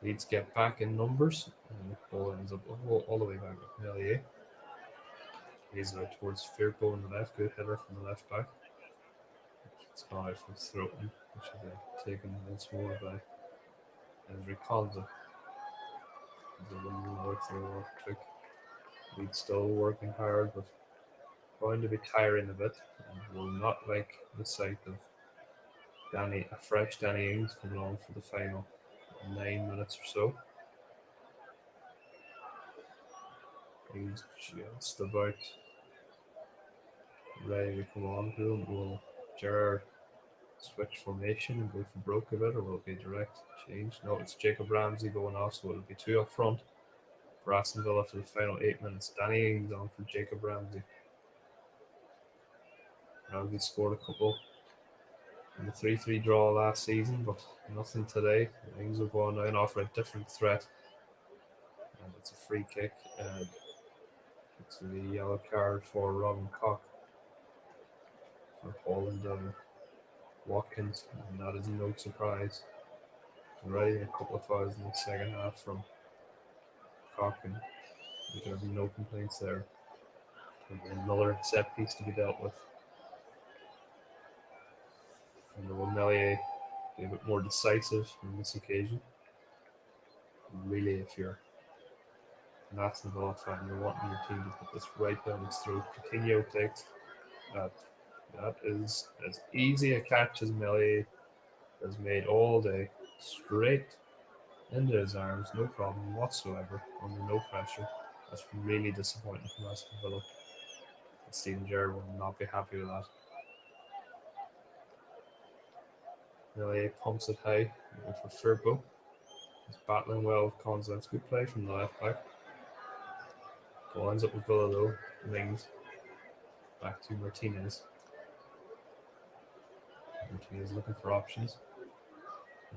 Leeds get back in numbers. And the ball ends up all the way back with Melier. He's out towards Firpo on the left. Good header from the left back. It's gone out from Throton, which has been taken once more by Henry Conza. There's a little lower throw trick. Leeds still working hard, but going to be tiring a bit, and will not like the sight of a fresh Danny Ings coming on for the final 9 minutes or so. He's just about ready to come on to him. Will Gerrard switch formation and go for broke a bit, or will it be direct change? No, it's Jacob Ramsey going off, so it'll be two up front for Aston Villa for the final 8 minutes. Danny Ings on for Jacob Ramsey. Ramsey scored a couple in the 3-3 draw last season, but nothing today. Ings will go on now and offer a different threat. And it's a free kick, and it's the yellow card for Robin Koch for Holland and Watkins, and that is no surprise. Already a couple of fouls in the second half from Koch, and there will be no complaints there. And another set piece to be dealt with. And will Melier be a bit more decisive on this occasion? And really, if you're an Aston Villa fan, you're wanting your team to put this right down its throat. Coutinho takes that. That is as easy a catch as Melier has made all day. Straight into his arms, no problem whatsoever, under no pressure. That's really disappointing from Aston Villa. And Steven Gerrard will not be happy with that. Melier pumps it high, looking for Firpo. He's battling well with Constance. Good play from the left back. Ball ends up with Villa though. Mings back to Martinez. Martinez looking for options.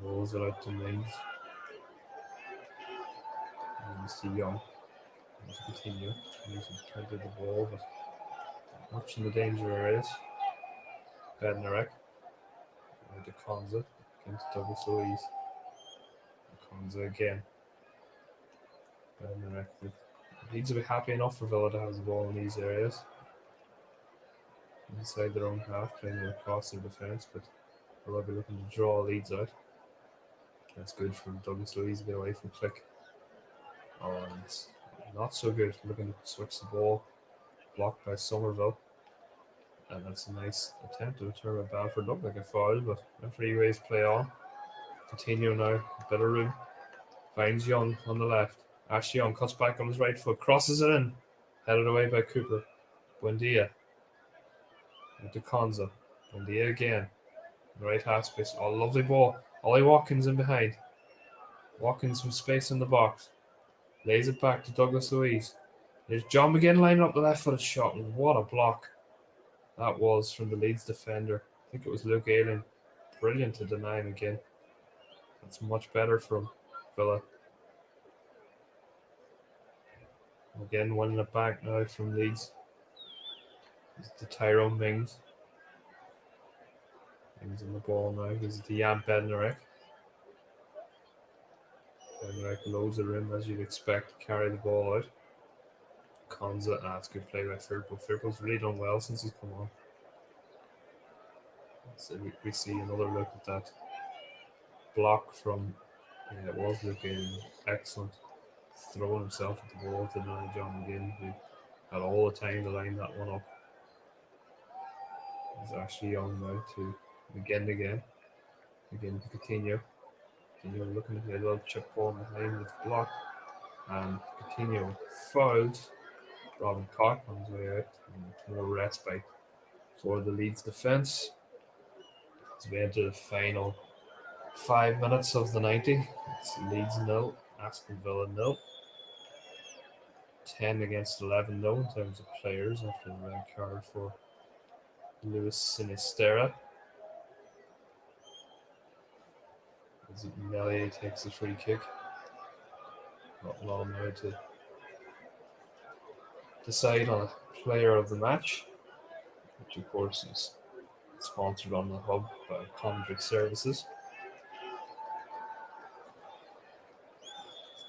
Rolls it out to Mings. Mings to Young. Needs to continue. Needs to counter the ball, but watching the danger areas. Bednarek. Out to Konza. Against Douglas Louise. Konza again. Bednarek. Leeds will be happy enough for Villa to have the ball in these areas. Inside their own half, playing it across their defence, but they'll be looking to draw Leeds out. That's good for Douglas Louise to get away from Click. Oh, and it's not so good. Looking to switch the ball, blocked by Somerville. And that's a nice attempt to return it bad for looked like a foul, but referee ways play on. Continue now, better room. Finds Young on the left. Ash Young cuts back on his right foot, crosses it in. Headed away by Cooper. Buendia. Into Konza. Buendia again. Right half space. Oh, lovely ball. Ollie Watkins in behind. Watkins with space in the box. Lays it back to Douglas Louise. There's John McGinn lining up the left footed shot. What a block that was from the Leeds defender. I think it was Luke Ayling. Brilliant to deny him again. That's much better from Villa. Again, winning it back now from Leeds. It's to Tyrone Mings. Mings on the ball now. He's to Jan Bednarek. Bednarek loads the rim as you'd expect to carry the ball out. Konza, that's good play by Firpo. Firpo's really done well since he's come on. So we see another look at that block from, it was Luke Ayling. Excellent. Throwing himself at the ball to deny John McGinn, who had all the time to line that one up. He's actually on now to McGinn again. Again to continue. Continue looking at the little chip ball behind with the block. And continue fouled. Robin Cock on his way out. And more respite for the Leeds defence. As we enter the final 5 minutes of the 90. It's Leeds 0, Aston Villa 0. 10 against 11 though in terms of players after the red card for Luis Sinistera. As Melier takes the free kick. Not long now to decide on a player of the match, which of course is sponsored on the hub by Commentary Services.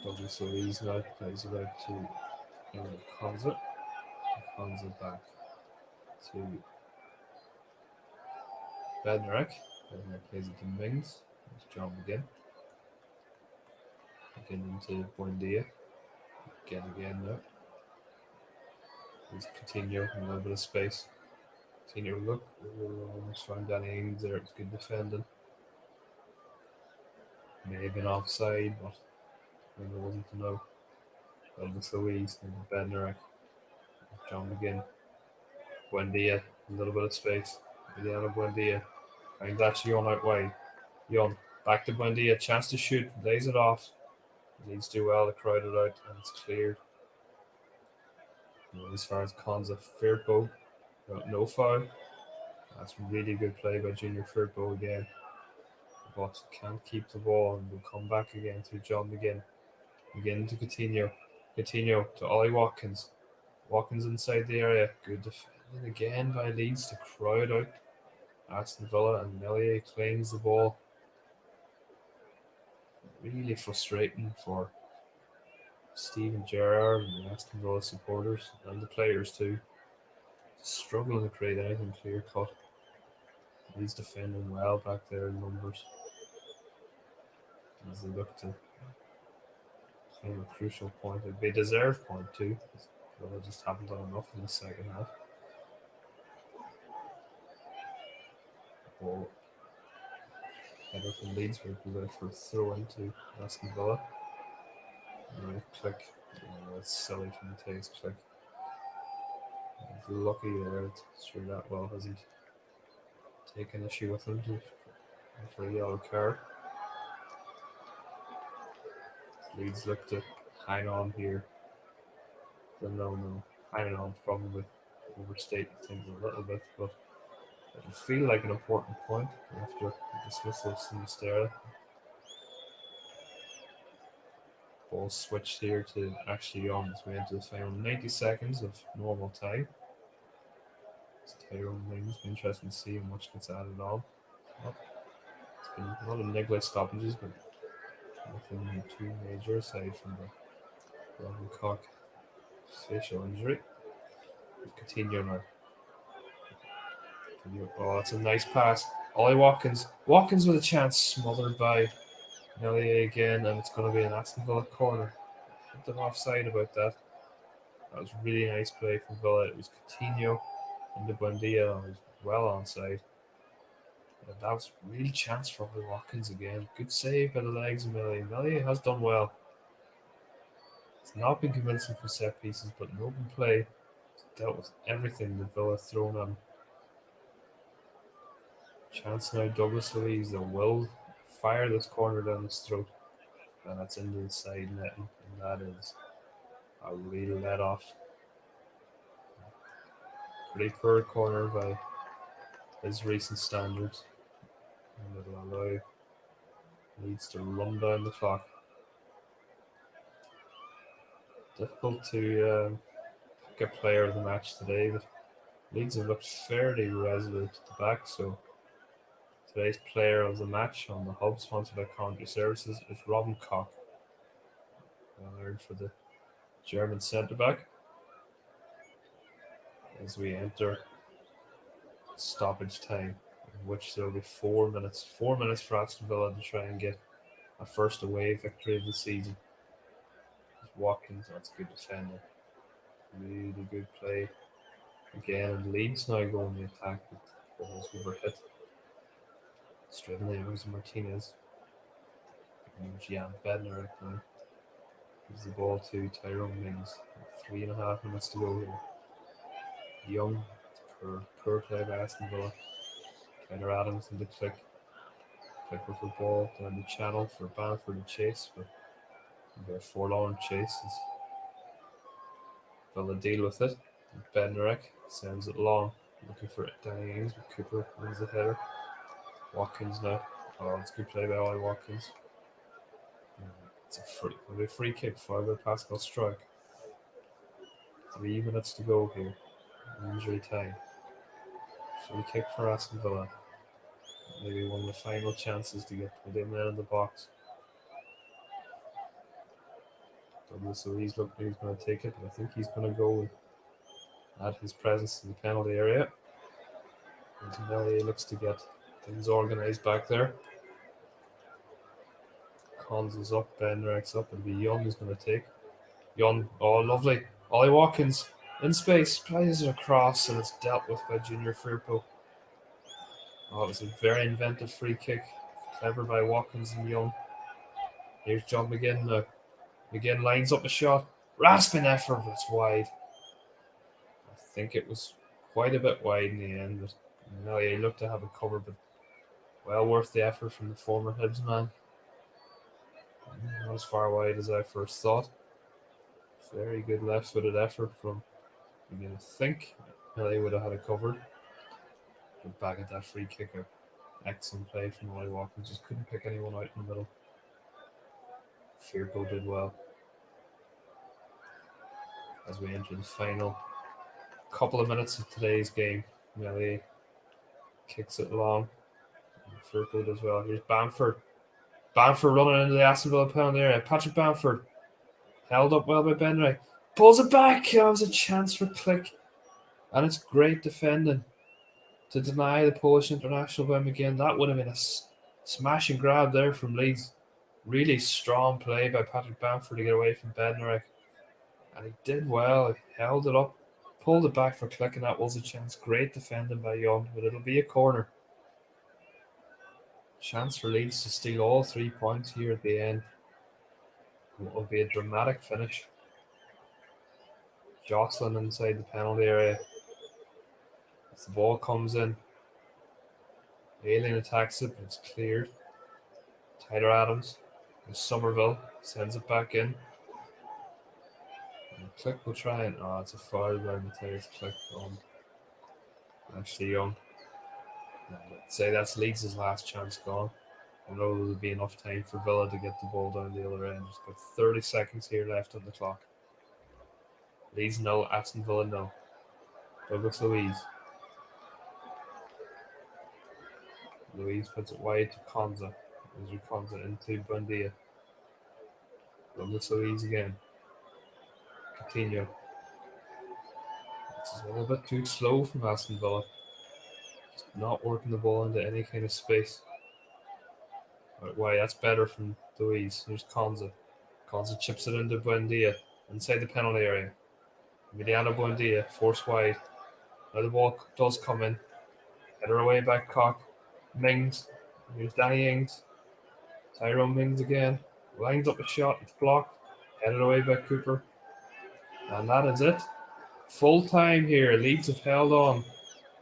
Douglas Louise now plays it out to Konza. Konza back to Bednarek. Bednarek plays it to Mings. There's John McGinn. Again into Buendia. Again now. He's continue in a little bit of space. Continue look. Almost found Danny Ings there. It's good defending. May have been offside, but it wasn't to know. Douglas Louise and Bednarek. John McGinn. Buendia. A little bit of space. Emiliano Buendia. Finds actually Young out wide. Young. Back to Buendia. Chance to shoot. Lays it off. Leeds do well to crowd it out and it's cleared. As far as Konza, Firpo, no foul. That's really good play by Junior Firpo again. But can't keep the ball and will come back again to John McGinn. McGinn to Coutinho. Coutinho to Ollie Watkins. Watkins inside the area. Good defending again by Leeds to crowd out Aston Villa, and Melier claims the ball. Really frustrating for Steven Gerrard and the Aston Villa supporters and the players too. Struggling to create anything clear cut. He's defending well back there in numbers as they look to claim a crucial point. It'd be a deserved point too. Villa just haven't done enough in the second half. Ball header from Leeds will go for a throw into Aston Villa. Right, Click. Oh, that's silly from Matej's Click. He's lucky there. Sure that well hasn't taken issue with him for a yellow card. Leeds look to hang on here. No. Hanging on probably overstating things a little bit, but it'll feel like an important point after the dismissal of Sinistera. Ball switched here to Ashley Young as we enter the final 90 seconds of normal time. It's Tyrone Mings. Interesting to see how much gets added on. It's been a lot of neglect stoppages, but nothing too major aside from the Robin Cock facial injury. Coutinho now. Oh, that's a nice pass. Ollie Watkins. Watkins with a chance, smothered by Melier again, and it's going to be an Aston Villa corner. A bit offside about that. That was really nice play from Villa. It was Coutinho and the Buendia was well onside. And that was a real chance for Ollie Watkins again. Good save by the legs of Melier. Melier has done well. It's not been convincing for set pieces, but in open play, he's dealt with everything that Villa thrown at him. Chance now, Douglas Luiz, that will fire this corner down his throat. And that's into the side netting, and that is a real let off. Pretty poor corner by his recent standards. And it'll allow Leeds to run down the clock. Difficult to pick a player of the match today, but Leeds have looked fairly resolute at the back, so today's player of the match on the hub, sponsored by Coventry Services, is Robin Koch. Well earned for the German centre back. As we enter stoppage time, in which there will be 4 minutes. 4 minutes for Aston Villa to try and get a first away victory of the season. Watkins, that's good defending. Really good play. Again, and Leeds now going the attack with balls overhit. Straight in the arms of Martinez. And Jan Bednarek now gives the ball to Tyrone Mings. 3.5 minutes to go here. Young, poor play by Aston Villa. Tyler Adams into Click. Click with the ball down the channel for Bamford to chase, but a forlorn chase as Villa deal with it. Bednarek sends it long, looking for Danny Ings, but Cooper wins the header. Watkins now. Oh, it's a good play by Ollie Watkins. It's a free kick fouled by Pascal Struijk. 3 minutes to go here. Injury time. Free kick for Aston Villa. Maybe one of the final chances to get put in there in the box. Douglas Luiz looked like he's going to take it, but I think he's going to go and add his presence to the penalty area. And Melier looks to get things organised back there. Cons is up, Benrek's up, and Young is going to take. Young, oh lovely. Ollie Watkins in space, plays it across, and it's dealt with by Junior Firpo. Oh, it was a very inventive free kick. Clever by Watkins and Young. Here's John McGinn now. McGinn lines up a shot. Rasping effort, but it's wide. I think it was quite a bit wide in the end, but Melier looked to have it covered, but well worth the effort from the former Hibs man. Not as far wide as I first thought. Very good left-footed effort from McGinn. I think Melier would have had it covered. But back at that free kick, excellent play from Ollie Watkins. Just couldn't pick anyone out in the middle. Firpo did well. As we enter the final couple of minutes of today's game, Melier kicks it long. Firpo does well. Here's Bamford. Bamford running into the Aston Villa penalty area. Patrick Bamford held up well by Benray. Pulls it back. That was a chance for Click. And it's great defending to deny the Polish international by McGinn. That would have been a smash and grab there from Leeds. Really strong play by Patrick Bamford to get away from Bednarek. And he did well. He held it up, pulled it back for Click, and that was a chance. Great defending by Young, but it'll be a corner. Chance for Leeds to steal all 3 points here at the end. It will be a dramatic finish. Jocelyn inside the penalty area. As the ball comes in, Alien attacks it, but it's cleared. Tyler Adams with Somerville sends it back in. And Click will try and it's a foul by Matthias Click on Ashley Young. I'd say that's Leeds' last chance gone. I know there'll be enough time for Villa to get the ball down the other end. Just about 30 seconds here left on the clock. Leeds 0, Aston Villa 0. Douglas Luiz. Luiz puts it wide to Konza. Andrew Konza into Buendia. Douglas Luiz again. Coutinho. This is a little bit too slow from Aston Villa. Just not working the ball into any kind of space. Right, why? That's better from Luiz. Here's Konza. Konza chips it into Buendia inside the penalty area. Emiliano Buendia, force wide. Now the ball does come in. Header away by Cock. Mings. Here's Danny Ings. Tyrone Mings again. Lines up a shot. It's blocked. Headed away by Cooper. And that is it. Full time here. Leeds have held on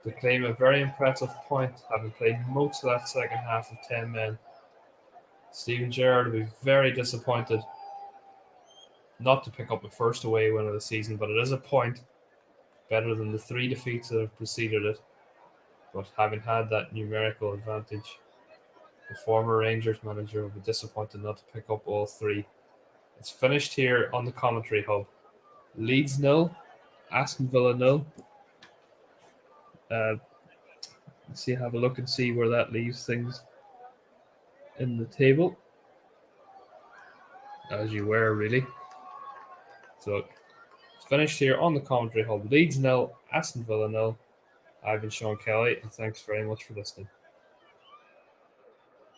to claim a very impressive point, having played most of that second half of 10 men. Steven Gerrard will be very disappointed not to pick up the first away win of the season, but it is a point better than the 3 defeats that have preceded it. But having had that numerical advantage, the former Rangers manager will be disappointed not to pick up all 3. It's finished here on the commentary hub. Leeds 0, Aston Villa 0. Let's see, have a look and see where that leaves things in the table. As you were, really. So it's finished here on the commentary hub. Leeds 0, Aston Villa 0. I've been Sean Kelly, and thanks very much for listening.